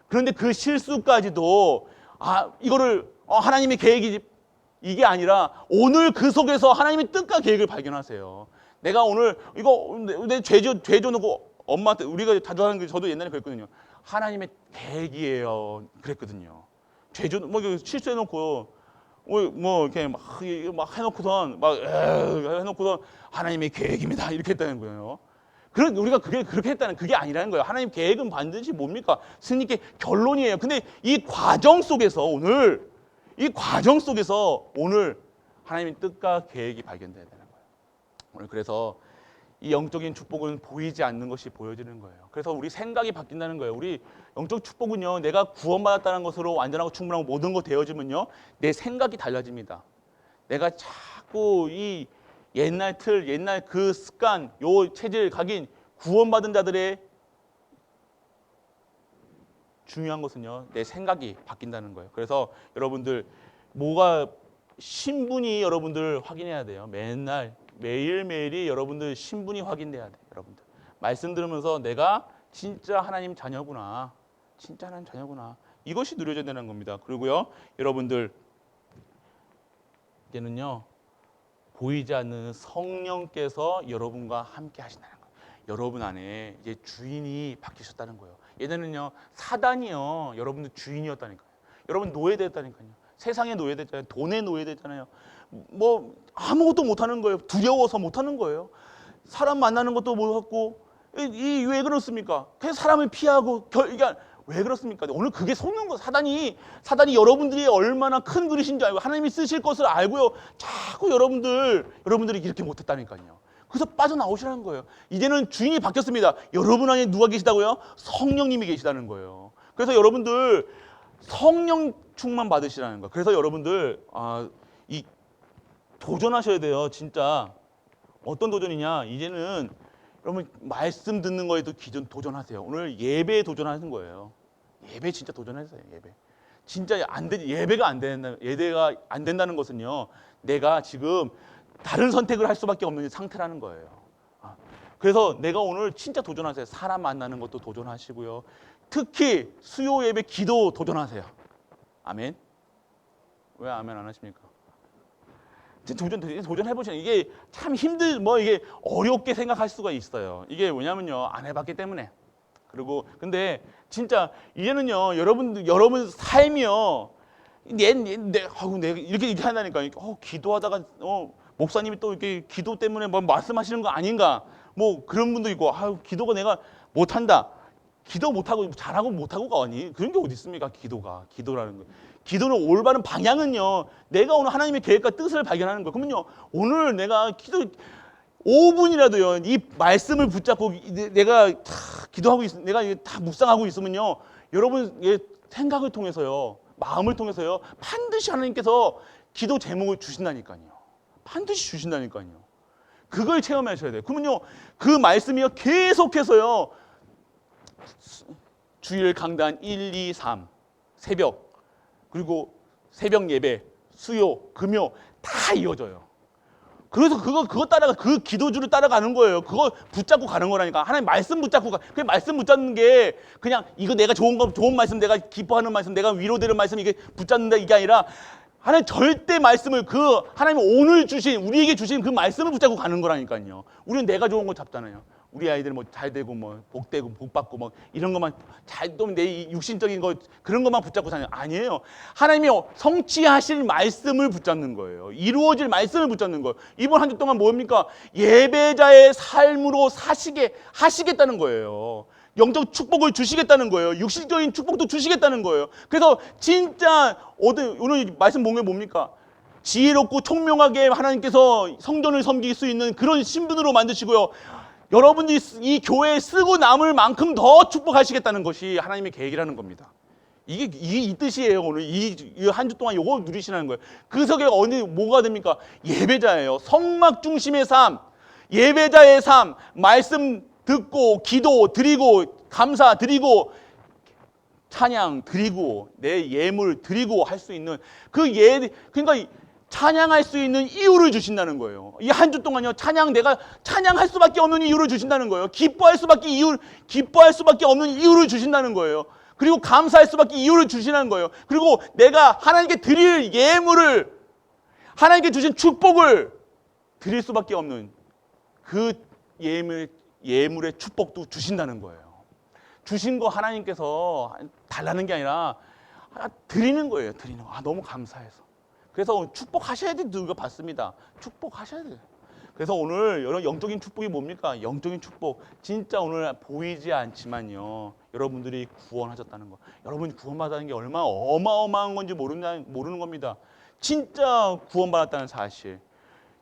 그런데 그 실수까지도 이거를 하나님의 계획이 이게 아니라 오늘 그 속에서 하나님의 뜻과 계획을 발견하세요. 내가 오늘 내 죄져 놓고 엄마한테 우리가 자주 하는 게 저도 옛날에 그랬거든요. 하나님의 계획이에요. 그랬거든요. 죄져 실수해 놓고 이렇게 막 해놓고선 하나님의 계획입니다. 이렇게 했다는 거예요. 우리가 그렇게 했다는 그게 아니라는 거예요. 하나님 계획은 반드시 뭡니까? 승리의 결론이에요. 근데 이 과정 속에서 오늘 하나님의 뜻과 계획이 발견돼야 되는 거예요. 오늘 그래서 이 영적인 축복은 보이지 않는 것이 보여지는 거예요. 그래서 우리 생각이 바뀐다는 거예요. 우리 영적 축복은요, 내가 구원받았다는 것으로 완전하고 충분하고 모든 거 되어지면요, 내 생각이 달라집니다. 내가 자꾸 이 옛날 그 습관, 요 체질 각인 구원받은 자들의 중요한 것은요, 내 생각이 바뀐다는 거예요. 그래서 여러분들 신분이 여러분들 확인해야 돼요. 매일매일이 여러분들 신분이 확인돼야 돼요. 여러분들 말씀 들으면서 내가 진짜 하나님 자녀구나. 진짜 하나님 자녀구나. 이것이 누려져야 되는 겁니다. 그리고요, 여러분들 이제는요, 보이지 않는 성령께서 여러분과 함께 하신다는 거예요. 여러분 안에 이제 주인이 바뀌셨다는 거예요. 예전에는요, 사단이요, 여러분들 주인이었다니까요. 여러분 노예됐다니까요. 세상에 노예됐잖아요. 돈에 노예됐잖아요. 아무것도 못하는 거예요. 두려워서 못하는 거예요. 사람 만나는 것도 못하고 왜 그렇습니까? 그냥 사람을 피하고 왜 그렇습니까? 오늘 그게 속는 거. 사단이 여러분들이 얼마나 큰 그릇인지 알고 하나님이 쓰실 것을 알고요. 자꾸 여러분들이 이렇게 못했다니까요. 그래서 빠져나오시라는 거예요. 이제는 주인이 바뀌었습니다. 여러분 안에 누가 계시다고요? 성령님이 계시다는 거예요. 그래서 여러분들 성령 충만 받으시라는 거예요. 그래서 여러분들 도전하셔야 돼요. 진짜. 어떤 도전이냐? 이제는 여러분 말씀 듣는 거에도 도전하세요. 오늘 예배에 도전하는 거예요. 예배 진짜 도전하세요. 예배. 진짜 예배가 안 된다는 것은요, 내가 지금 다른 선택을 할 수밖에 없는 상태라는 거예요. 그래서 내가 오늘 진짜 도전하세요. 사람 만나는 것도 도전하시고요. 특히 수요 예배 기도 도전하세요. 아멘. 왜 아멘 안 하십니까? 도전해보시는 이게 참 이게 어렵게 생각할 수가 있어요. 이게 뭐냐면요, 안 해봤기 때문에. 그리고 근데 진짜 이제는요, 여러분 삶이요, 내가 이렇게 한다니까. 기도하다가 목사님이 또 이렇게 기도 때문에 뭐 말씀하시는 거 아닌가? 뭐 그런 분도 있고, 기도가 내가 못한다. 기도 못하고 잘하고 못하고가 아니, 그런 게 어디 있습니까? 기도라는 거. 기도는 올바른 방향은요, 내가 오늘 하나님의 계획과 뜻을 발견하는 거예요. 그러면요, 오늘 내가 5분이라도요 이 말씀을 붙잡고 내가 다 기도하고 내가 다 묵상하고 있으면요, 여러분의 생각을 통해서요, 마음을 통해서요, 반드시 하나님께서 기도 제목을 주신다니까요. 반드시 주신다니까요. 그걸 체험하셔야 돼요. 그러면요, 그 말씀이요 계속해서요, 주일 강단 1, 2, 3 새벽, 그리고 새벽 예배, 수요, 금요 다 이어져요. 그래서 그거 따라가, 그 기도주를 따라가는 거예요. 그거 붙잡고 가는 거라니까. 하나님 말씀 붙잡고 그 말씀 붙잡는 게 그냥 이거 내가 좋은 말씀, 내가 기뻐하는 말씀, 내가 위로되는 말씀 이게 붙잡는다 이게 아니라, 하나님 절대 말씀을, 하나님 오늘 우리에게 주신 그 말씀을 붙잡고 가는 거라니까요. 우리는 내가 좋은 거 잡잖아요. 우리 아이들 뭐 잘 되고 뭐 복되고 복받고 뭐 이런 것만 내 육신적인 거 그런 것만 붙잡고 사냐? 아니에요. 하나님이 성취하실 말씀을 붙잡는 거예요. 이루어질 말씀을 붙잡는 거예요. 이번 한 주 동안 뭡니까? 예배자의 삶으로 하시겠다는 거예요. 영적 축복을 주시겠다는 거예요. 육신적인 축복도 주시겠다는 거예요. 그래서 진짜 오늘 말씀 본 게 뭡니까? 지혜롭고 총명하게 하나님께서 성전을 섬길 수 있는 그런 신분으로 만드시고요. 여러분들이 이 교회에 쓰고 남을 만큼 더 축복하시겠다는 것이 하나님의 계획이라는 겁니다. 이게 이 뜻이에요. 오늘 이 한 주 동안 이거 누리시라는 거예요. 그 속에 뭐가 됩니까? 예배자예요. 성막 중심의 삶, 예배자의 삶, 말씀 듣고 기도 드리고 감사 드리고 찬양 드리고 내 예물 드리고 할 수 있는 그러니까 찬양할 수 있는 이유를 주신다는 거예요. 이 한 주 동안요, 내가 찬양할 수밖에 없는 이유를 주신다는 거예요. 기뻐할 수밖에 없는 이유를 주신다는 거예요. 그리고 감사할 수밖에 이유를 주시는 거예요. 그리고 내가 하나님께 드릴 예물을, 하나님께 주신 축복을 드릴 수밖에 없는 그 예물의 축복도 주신다는 거예요. 주신 거 하나님께서 달라는 게 아니라 드리는 거예요. 드리는 거. 너무 감사해서. 그래서 축복하셔야 돼요. 누가 받습니다. 축복하셔야 돼요. 그래서 오늘 여러분 영적인 축복이 뭡니까? 영적인 축복. 진짜 오늘 보이지 않지만요, 여러분들이 구원하셨다는 거. 여러분이 구원받았다는 게 얼마나 어마어마한 건지 모르는 겁니다. 진짜 구원받았다는 사실.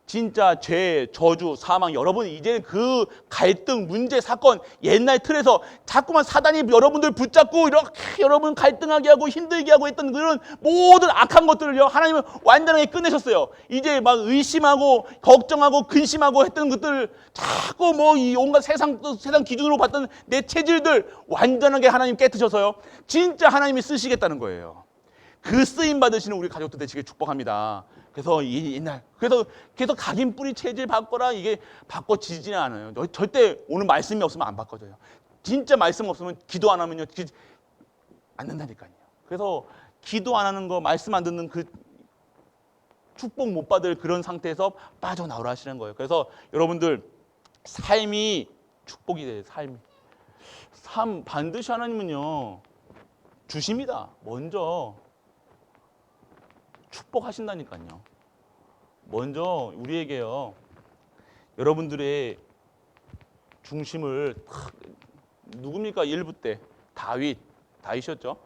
진짜 죄, 저주, 사망, 여러분 이제 그 갈등, 문제, 사건, 옛날 틀에서 자꾸만 사단이 여러분들 붙잡고 이렇게 여러분 갈등하게 하고 힘들게 하고 했던 그런 모든 악한 것들을요, 하나님은 완전하게 끝내셨어요. 이제 막 의심하고 걱정하고 근심하고 했던 것들, 자꾸 이 온갖 세상 기준으로 봤던 내 체질들 완전하게 하나님 깨트셔서요, 진짜 하나님이 쓰시겠다는 거예요. 그 쓰임 받으시는 우리 가족들 되시길 축복합니다. 그래서 그래서 계속 각인 뿌리 체질 바꿔라, 이게 바꿔지지는 않아요. 절대 오늘 말씀이 없으면 안 바꿔져요. 진짜 말씀 없으면 기도 안 하면요, 안 된다니까요. 그래서 기도 안 하는 거, 말씀 안 듣는 그 축복 못 받을 그런 상태에서 빠져나오라 하시는 거예요. 그래서 여러분들 삶이 축복이 돼요. 삶 반드시 하나님은요 주십니다. 먼저 축복하신다니까요. 먼저 우리에게요, 여러분들의 중심을 누굽니까? 1부 때 다윗이었죠.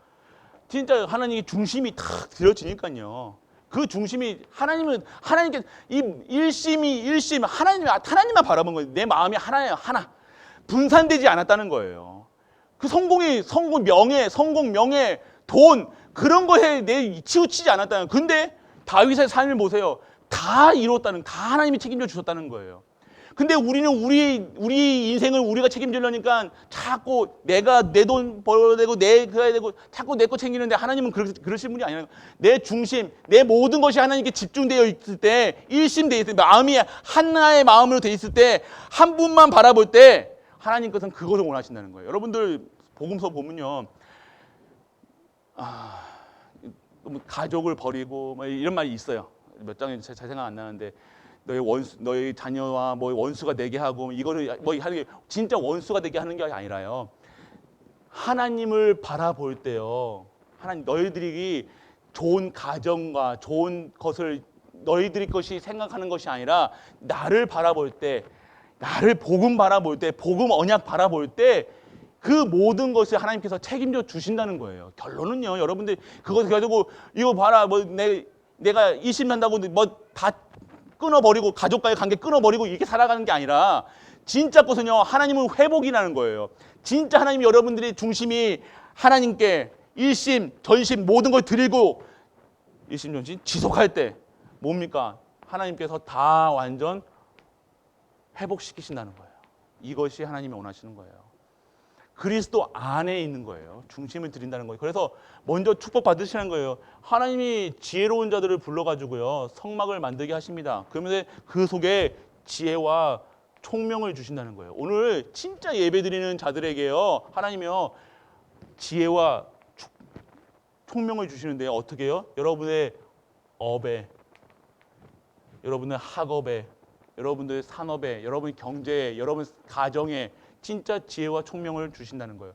진짜 하나님의 중심이 탁 들어지니까요. 그 중심이 하나님께 이 일심 하나님만 바라본 거예요. 내 마음이 하나예요. 하나. 분산되지 않았다는 거예요. 그 성공, 명예, 돈 그런 거에 내 치우치지 않았다는. 근데 다윗의 삶을 보세요. 다 이뤘다는, 다 하나님이 책임져 주셨다는 거예요. 근데 우리는 우리 인생을 우리가 책임지려니까 자꾸 내가 내 돈 벌어야 되고 그래야 되고 자꾸 내 거 챙기는데, 하나님은 그러신 분이 아니라 내 중심, 내 모든 것이 하나님께 집중되어 있을 때, 일심되어 있을 때, 마음이 하나의 마음으로 되어 있을 때, 한 분만 바라볼 때 하나님께서는 그것을 원하신다는 거예요. 여러분들 복음서 보면요, 가족을 버리고 이런 말이 있어요. 몇 장인지 잘 생각 안 나는데 너희 자녀와 뭐 원수가 되게 하고 이거를 뭐 하는 게 진짜 원수가 되게 하는 게 아니라요. 하나님을 바라볼 때요. 하나님 너희들이 좋은 가정과 좋은 것을 너희들이 것이 생각하는 것이 아니라 나를 바라볼 때, 나를 복음 바라볼 때, 복음 언약 바라볼 때 그 모든 것을 하나님께서 책임져 주신다는 거예요. 결론은요, 여러분들 그것 가지고 이거 봐라, 뭐 내가 이심한다고 뭐 다 끊어버리고 가족과의 관계 끊어버리고 이렇게 살아가는 게 아니라 진짜 것은요, 하나님은 회복이라는 거예요. 진짜 하나님 여러분들의 중심이 하나님께 일심, 전심 모든 걸 드리고 일심, 전심 지속할 때 뭡니까? 하나님께서 다 완전 회복시키신다는 거예요. 이것이 하나님이 원하시는 거예요. 그리스도 안에 있는 거예요. 중심을 드린다는 거예요. 그래서 먼저 축복 받으시는 거예요. 하나님이 지혜로운 자들을 불러가지고요, 성막을 만들게 하십니다. 그러면 그 속에 지혜와 총명을 주신다는 거예요. 오늘 진짜 예배드리는 자들에게요, 하나님이요 지혜와 총명을 주시는데요. 어떻게 해요? 여러분의 업에, 여러분의 학업에, 여러분들의 산업에, 여러분의 경제에, 여러분 가정에 진짜 지혜와 총명을 주신다는 거예요.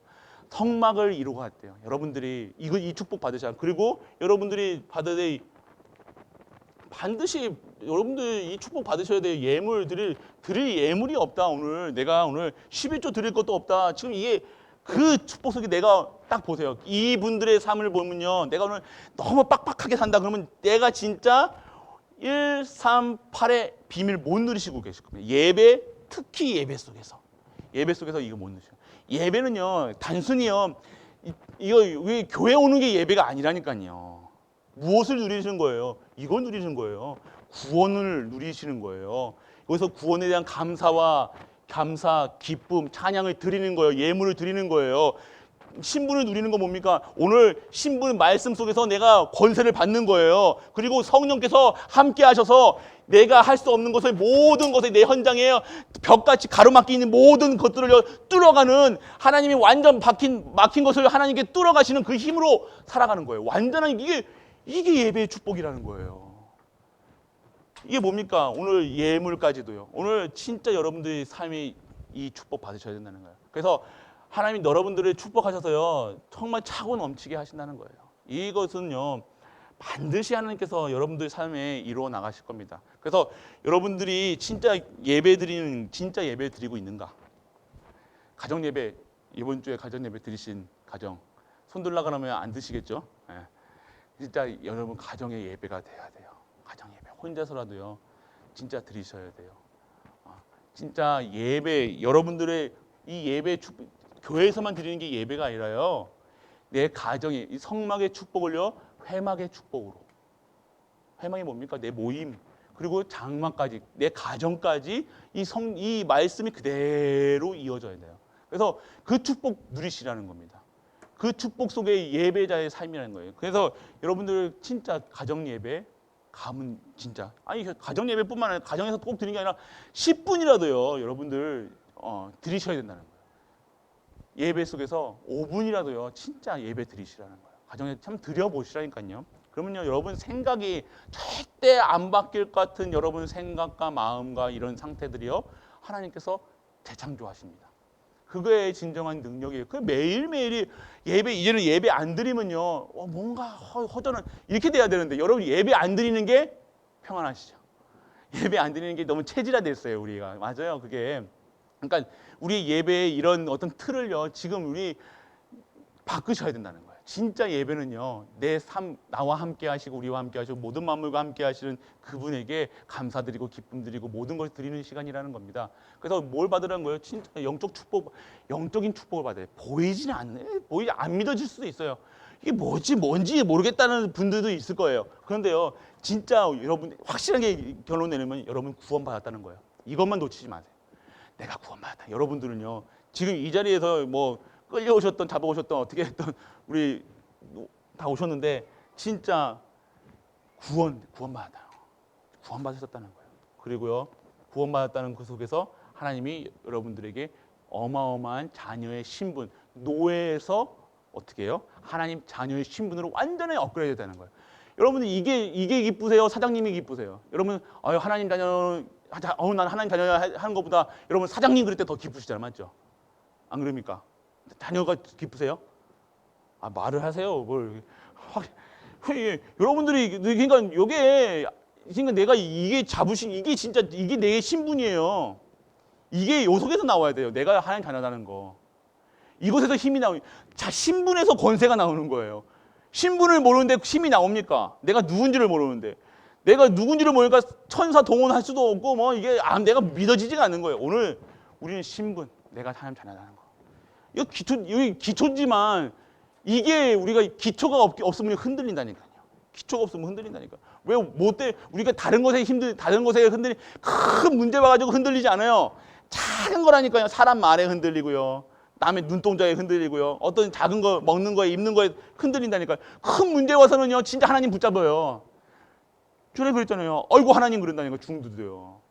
성막을 이루고 갔대요. 여러분들이 이 축복 받으셔야. 그리고 여러분들이 받을 반드시 여러분들 이 축복 받으셔야 돼요. 예물 드릴 예물이 없다. 내가 오늘 11조 드릴 것도 없다. 지금 이게 그 축복 속에 내가 딱 보세요. 이분들의 삶을 보면요, 내가 오늘 너무 빡빡하게 산다. 그러면 내가 진짜 138의 비밀 못 누리시고 계실 겁니다. 예배, 특히 예배 속에서 이거 못 누리셔요. 예배는요, 단순히요, 이거 왜 교회 오는 게 예배가 아니라니까요. 무엇을 누리시는 거예요? 이걸 누리시는 거예요. 구원을 누리시는 거예요. 여기서 구원에 대한 감사, 기쁨, 찬양을 드리는 거예요. 예물을 드리는 거예요. 신분을 누리는 건 뭡니까? 오늘 신분 말씀 속에서 내가 권세를 받는 거예요. 그리고 성령께서 함께 하셔서 내가 할 수 없는 것을 모든 것에 내 현장에 벽같이 가로막혀 있는 모든 것들을 뚫어가는 하나님이 완전 막힌 것을 하나님께 뚫어가시는 그 힘으로 살아가는 거예요. 완전한 이게 예배의 축복이라는 거예요. 이게 뭡니까? 오늘 예물까지도요. 오늘 진짜 여러분들의 삶이 이 축복 받으셔야 된다는 거예요. 그래서 하나님이 여러분들을 축복하셔서요, 정말 차고 넘치게 하신다는 거예요. 이것은요, 반드시 하나님께서 여러분들 삶에 이루어 나가실 겁니다. 그래서 여러분들이 진짜 예배 드리고 있는가? 가정 예배, 이번 주에 가정 예배 드리신 가정 손 들라 그러면 안 드시겠죠? 예. 진짜 여러분 가정의 예배가 돼야 돼요. 가정 예배 혼자서라도요, 진짜 드리셔야 돼요. 진짜 예배, 여러분들의 이 예배 교회에서만 드리는 게 예배가 아니라요, 내 가정이 이 성막의 축복을요, 회막의 축복으로. 회막이 뭡니까? 내 모임, 그리고 장막까지, 내 가정까지 이 말씀이 그대로 이어져야 돼요. 그래서 그 축복 누리시라는 겁니다. 그 축복 속에 예배자의 삶이라는 거예요. 그래서 여러분들 진짜 가정 예배 가면 진짜, 아니 가정 예배뿐만 아니라 가정에서 꼭 드리는 게 아니라 10분이라도요, 여러분들 드리셔야 된다는 거예요. 예배 속에서 5분이라도요, 진짜 예배 드리시라는 거예요. 가정에 참 드려보시라니까요. 그러면요, 여러분 생각이 절대 안 바뀔 것 같은 여러분 생각과 마음과 이런 상태들이요, 하나님께서 재창조하십니다. 그거의 진정한 능력이에요. 그 매일매일이 이제는 예배 안 드리면요, 뭔가 허전한, 이렇게 돼야 되는데, 여러분 예배 안 드리는 게 평안하시죠? 예배 안 드리는 게 너무 체질화됐어요, 우리가. 맞아요, 그게. 그러니까 우리 예배의 이런 어떤 틀을요, 지금 우리 바꾸셔야 된다는 거예요. 진짜 예배는요, 내 삶, 나와 함께 하시고 우리와 함께 하시고 모든 만물과 함께 하시는 그분에게 감사드리고 기쁨 드리고 모든 걸 드리는 시간이라는 겁니다. 그래서 뭘 받으라는 거예요? 진짜 영적인 축복을 받아요. 보이지는 않네. 안 믿어질 수도 있어요. 이게 뭔지 모르겠다는 분들도 있을 거예요. 그런데요, 진짜 여러분 확실하게 결론 내리면 여러분 구원받았다는 거예요. 이것만 놓치지 마세요. 내가 구원받았다. 여러분들은요, 지금 이 자리에서 뭐 끌려오셨던, 잡아오셨던, 어떻게 했던 우리 다 오셨는데 진짜 구원받았다. 구원받으셨다는 거예요. 그리고요, 구원받았다는 그 속에서 하나님이 여러분들에게 어마어마한 자녀의 신분, 노예에서 어떻게 해요? 하나님 자녀의 신분으로 완전히 업그레이드 되는 거예요. 여러분들 이게 기쁘세요? 사장님이 기쁘세요? 여러분 하나님 자녀 난 하나님 자녀 하는 것보다 여러분 사장님 그럴 때 더 기쁘시잖아요, 맞죠? 안 그럽니까? 자녀가 기쁘세요? 말을 하세요. 뭘 여러분들이 그러니까 이게 그러니까 내가 이게 자부심 이게 진짜 이게 내 신분이에요. 이게 요 속에서 나와야 돼요. 내가 하나님 자녀라는 거. 이곳에서 힘이 나오니 자 신분에서 권세가 나오는 거예요. 신분을 모르는데 힘이 나옵니까? 내가 누군지를 모르는데 내가 누군지를 모르니까 천사 동원할 수도 없고 뭐 이게 내가 믿어지지가 않는 거예요. 오늘 우리는 신분, 내가 하나님 자녀라는 거. 이거 기초지만 이게 우리가 기초가 없으면 흔들린다니까요. 기초가 없으면 흔들린다니까. 왜 못돼? 우리가 다른 것에 흔들리 큰 문제 와가지고 흔들리지 않아요. 작은 거라니까요. 사람 말에 흔들리고요. 남의 눈동자에 흔들리고요. 어떤 작은 거 먹는 거에 입는 거에 흔들린다니까요. 큰 문제 와서는요. 진짜 하나님 붙잡아요. 전에 그랬잖아요. 어이구 하나님 그런다니까 중두도요.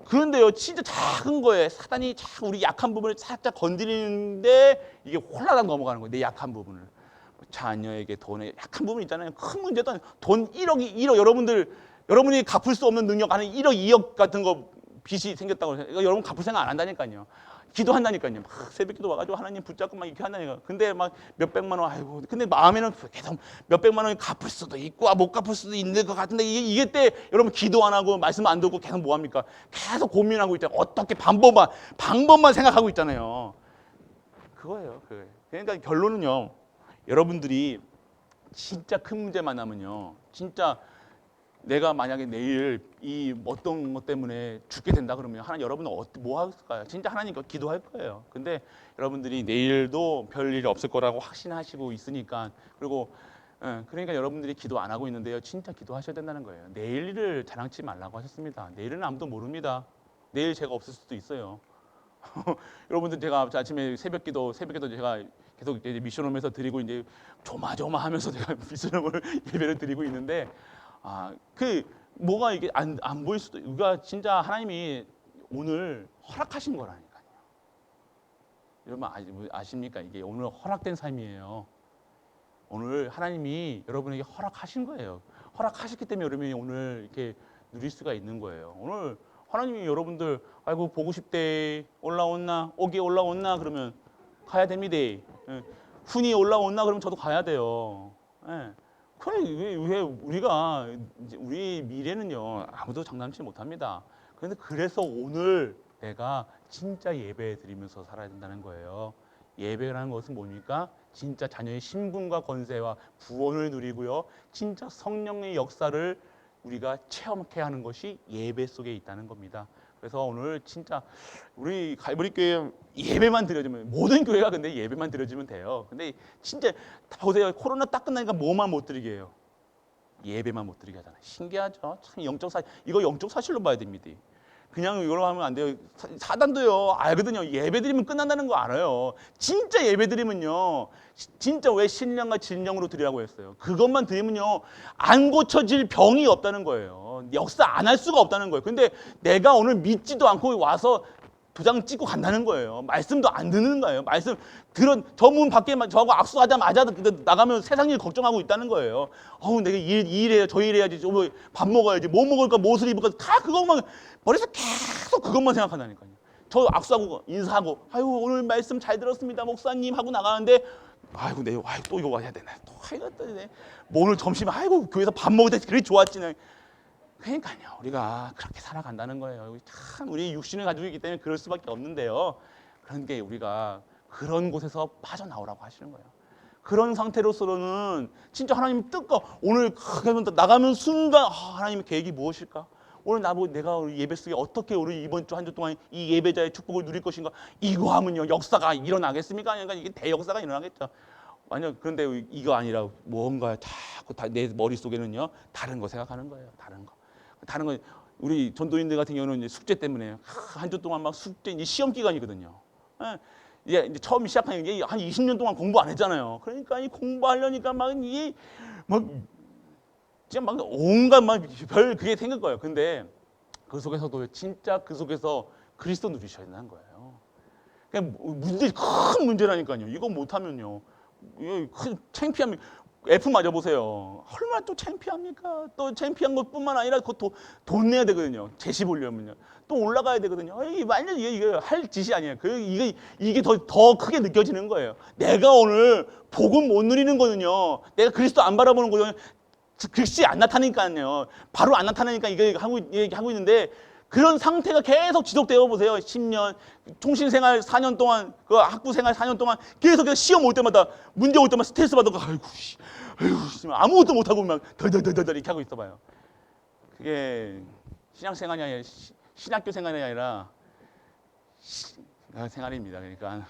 그런데요. 진짜 작은 거에 사단이 우리 약한 부분을 살짝 건드리는데 이게 홀라당 넘어가는 거예요. 내 약한 부분을. 자녀에게 돈에 약한 부분 있잖아요. 큰 문제도 아니고 돈 1억 여러분이 갚을 수 없는 능력 하는 1억 2억 같은 거 빚이 생겼다고 해서 여러분 갚을 생각 안 한다니까요. 기도한다니까요. 막 새벽기도 와가지고 하나님 붙잡고 막 이렇게 한다니까. 근데 막 몇백만 원, 아이고. 근데 마음에는 계속 몇백만 원이 갚을 수도 있고, 못 갚을 수도 있는 것 같은데 이게 때 여러분 기도 안 하고 말씀 안 듣고 계속 뭐 합니까? 계속 고민하고 있잖아요. 어떻게 방법만 생각하고 있잖아요. 그거예요. 그러니까 결론은요. 여러분들이 진짜 큰 문제 만나면요. 진짜 내가 만약에 내일 이 어떤 것 때문에 죽게 된다 그러면 여러분은 뭐 할까요? 진짜 하나님께 기도할 거예요. 근데 여러분들이 내일도 별일 없을 거라고 확신하시고 있으니까 그리고 그러니까 여러분들이 기도 안 하고 있는데요. 진짜 기도하셔야 된다는 거예요. 내일 일을 자랑치 말라고 하셨습니다. 내일은 아무도 모릅니다. 내일 제가 없을 수도 있어요. 여러분들 제가 아침에 새벽기도 제가 계속 이제 미션홈에서 드리고 이제 조마조마하면서 제가 미션홈을 예배를 드리고 있는데 뭐가 이게 안 보일 수도, 우리가 진짜 하나님이 오늘 허락하신 거라니까요. 여러분 아십니까? 이게 오늘 허락된 삶이에요. 오늘 하나님이 여러분에게 허락하신 거예요. 허락하셨기 때문에 여러분이 오늘 이렇게 누릴 수가 있는 거예요. 오늘 하나님이 여러분들 아이고 보고 싶대 올라온나 오기 올라온나 그러면 가야 됩니다. 훈이 올라온나 그러면 저도 가야 돼요. 왜 우리가 우리 미래는요 아무도 장담치 못합니다. 그런데 그래서 오늘 내가 진짜 예배 드리면서 살아야 된다는 거예요. 예배라는 것은 뭡니까? 진짜 자녀의 신분과 권세와 구원을 누리고요. 진짜 성령의 역사를 우리가 체험케 하는 것이 예배 속에 있다는 겁니다. 그래서 오늘 진짜 우리 갈보리 교회 예배만 드려주면 모든 교회가 근데 예배만 드려주면 돼요. 근데 진짜 보세요. 코로나 딱 끝나니까 뭐만 못 드리게 해요. 예배만 못 드리게 하잖아요. 신기하죠. 참 이거 영적 사실로 봐야 됩니다. 그냥 이걸로 하면 안 돼요. 사단도요 알거든요. 예배 드리면 끝난다는 거 알아요. 진짜 예배 드리면요. 진짜 왜 신령과 진령으로 드리라고 했어요. 그것만 드리면요. 안 고쳐질 병이 없다는 거예요. 역사 안 할 수가 없다는 거예요. 근데 내가 오늘 믿지도 않고 와서 도장 찍고 간다는 거예요. 말씀도 안 듣는 거예요. 말씀 저 문 밖에 저하고 악수하자마자 나가면 세상 일 걱정하고 있다는 거예요. 내가 이 일해야 저 일해야지, 밥 먹어야지, 뭐 먹을까, 무엇을 입을까, 다 그것만 머릿속에 계속 그것만 생각한다니까요. 저 악수하고 인사하고 오늘 말씀 잘 들었습니다 목사님 하고 나가는데 또 이거 와야 되나 또 오늘 점심 교회에서 밥 먹을 때 그리 좋았지. 그러니까요. 우리가 그렇게 살아간다는 거예요. 참 우리 육신을 가지고 있기 때문에 그럴 수밖에 없는데요. 그런 게 우리가 그런 곳에서 빠져나오라고 하시는 거예요. 그런 상태로서는 진짜 하나님 뜻과 오늘 나가면 순간 하나님의 계획이 무엇일까? 오늘 내가 예배 속에 어떻게 우리 이번 주 한 주 동안 이 예배자의 축복을 누릴 것인가? 이거 하면요 역사가 일어나겠습니까? 그러니까 이게 대역사가 일어나겠죠. 아니요. 그런데 이거 아니라 뭔가 자꾸 내 머릿속에는요 다른 거 생각하는 거예요. 다른 거 우리 전도인들 같은 경우는 이제 숙제 때문에 한 주 동안 막 숙제 이제 시험 기간이거든요. 이제 처음 시작하는 게 한 20년 동안 공부 안 했잖아요. 그러니까 이 공부하려니까 진짜 온갖 별 그게 생길 거예요. 근데 그 속에서도 진짜 그 속에서 그리스도 누리셔야 된다는 거예요. 그냥 큰 문제라니까요. 이거 못하면요. 큰 창피함이 F 맞아보세요. 얼마나 또 창피합니까? 또 창피한 것뿐만 아니라 그것도 돈 내야 되거든요. 제시 보려면요. 또 올라가야 되거든요. 이게 완전 이게 할 짓이 아니에요. 이게 더 크게 느껴지는 거예요. 내가 오늘 복음 못 누리는 거는요. 내가 그리스도 안 바라보는 거는 글씨 안 나타나니까요. 바로 안 나타나니까 이게 하고 있는데 그런 상태가 계속 지속되어 보세요. 10년, 통신생활 4년 동안, 그 학부생활 4년 동안 계속 시험 올 때마다, 문제 올 때마다 스트레스 받아서 아이고, 아무것도 못하고 막 덜덜덜덜 이렇게 하고 있어봐요. 그게 신앙생활이 아니라 신학교 생활이 아니라 생활입니다. 그러니까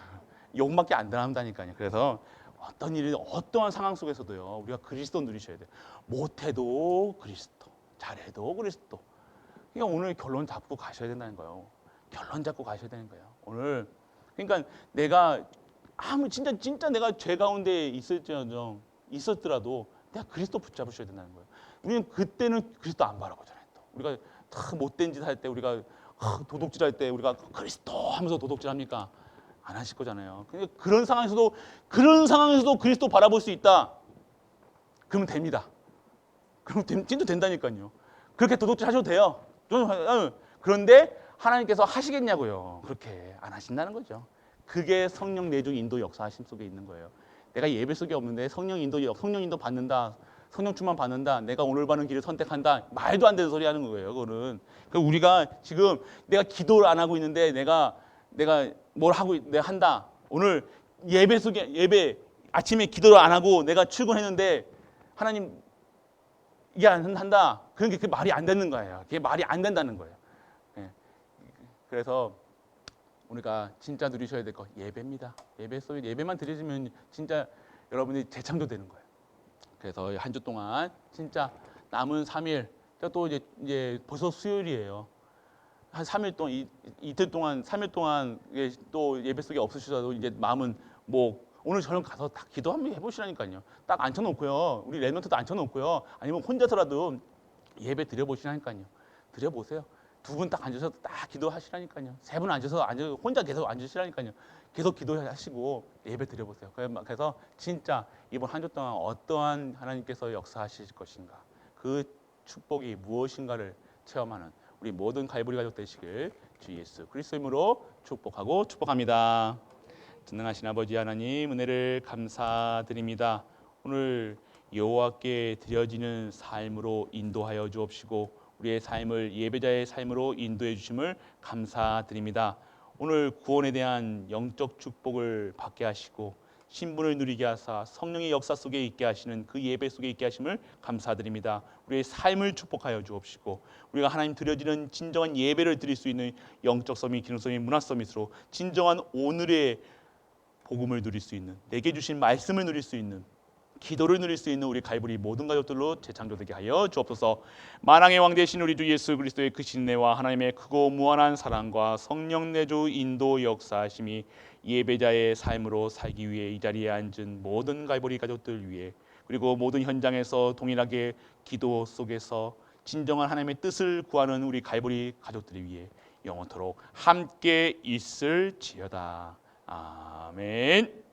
욕밖에 안 나온다니까요. 그래서 어떤 일이 어떠한 상황 속에서도요, 우리가 그리스도 누리셔야 돼요. 못해도 그리스도, 잘해도 그리스도. 그러니까 오늘 결론 잡고 가셔야 된다는 거예요. 결론 잡고 가셔야 되는 거예요. 오늘 그러니까 내가 진짜 내가 죄 가운데 있었더라도 내가 그리스도 붙잡으셔야 된다는 거예요. 우리는 그때는 그리스도 안 바라보잖아요. 또 우리가 다 못된 짓 할 때, 우리가 도둑질 할 때 우리가 그리스도 하면서 도둑질 합니까? 안 하실 거잖아요. 그러니까 그런 상황에서도 그리스도 바라볼 수 있다. 그러면 됩니다. 그럼 진짜 된다니까요. 그렇게 도둑질 하셔도 돼요. 그런데 하나님께서 하시겠냐고요. 그렇게 안 하신다는 거죠. 그게 성령 내주 인도 역사하심 속에 있는 거예요. 내가 예배 속에 없는데 성령 인도 받는다. 성령 충만 받는다. 내가 오늘 가는 길을 선택한다. 말도 안 되는 소리 하는 거예요. 그거는. 우리가 지금 내가 기도를 안 하고 있는데 내가 뭘 하고 내가 한다. 오늘 예배 아침에 기도를 안 하고 내가 출근했는데 하나님 이게 안 한다. 그런 게 말이 안 되는 거예요. 그게 말이 안 된다는 거예요. 예. 그래서 우리가 진짜 누리셔야 될 거 예배입니다. 예배 속에 예배만 드리면 진짜 여러분이 재창조되는 거예요. 그래서 한 주 동안 진짜 남은 3일 또 이제 벌써 수요일이에요. 한 3일 동안 이틀 동안 3일 동안 또 예배 속에 없으시더라도 이제 마음은 뭐 오늘 저녁 가서 딱 기도 한번 해보시라니까요. 딱 앉혀놓고요. 우리 랩런트도 앉혀놓고요. 아니면 혼자서라도 예배 드려보시라니까요. 드려보세요. 두 분 딱 앉으셔서 딱 기도하시라니까요. 세 분 앉아서 혼자 계속 앉으시라니까요. 계속 기도하시고 예배 드려보세요. 그래서 진짜 이번 한 주 동안 어떠한 하나님께서 역사하실 것인가, 그 축복이 무엇인가를 체험하는 우리 모든 갈보리 가족 되시길 주 예수 그리스도 이름으로 축복합니다. 전능하신 아버지 하나님, 은혜를 감사드립니다. 오늘 여호와께 드려지는 삶으로 인도하여 주옵시고 우리의 삶을 예배자의 삶으로 인도해 주심을 감사드립니다. 오늘 구원에 대한 영적 축복을 받게 하시고 신분을 누리게 하사 성령의 역사 속에 있게 하시는 그 예배 속에 있게 하심을 감사드립니다. 우리의 삶을 축복하여 주옵시고 우리가 하나님 드려지는 진정한 예배를 드릴 수 있는 영적 서밋, 기능 서밋, 문화 서밋으로 진정한 오늘의 복음을 누릴 수 있는, 내게 주신 말씀을 누릴 수 있는, 기도를 누릴 수 있는 우리 갈보리 모든 가족들로 재창조되게 하여 주옵소서. 만왕의 왕 되신 우리 주 예수 그리스도의 그 신뢰와 하나님의 크고 무한한 사랑과 성령 내주 인도 역사하심이 예배자의 삶으로 살기 위해 이 자리에 앉은 모든 갈보리 가족들 위해, 그리고 모든 현장에서 동일하게 기도 속에서 진정한 하나님의 뜻을 구하는 우리 갈보리 가족들을 위해 영원토록 함께 있을지어다. 아멘.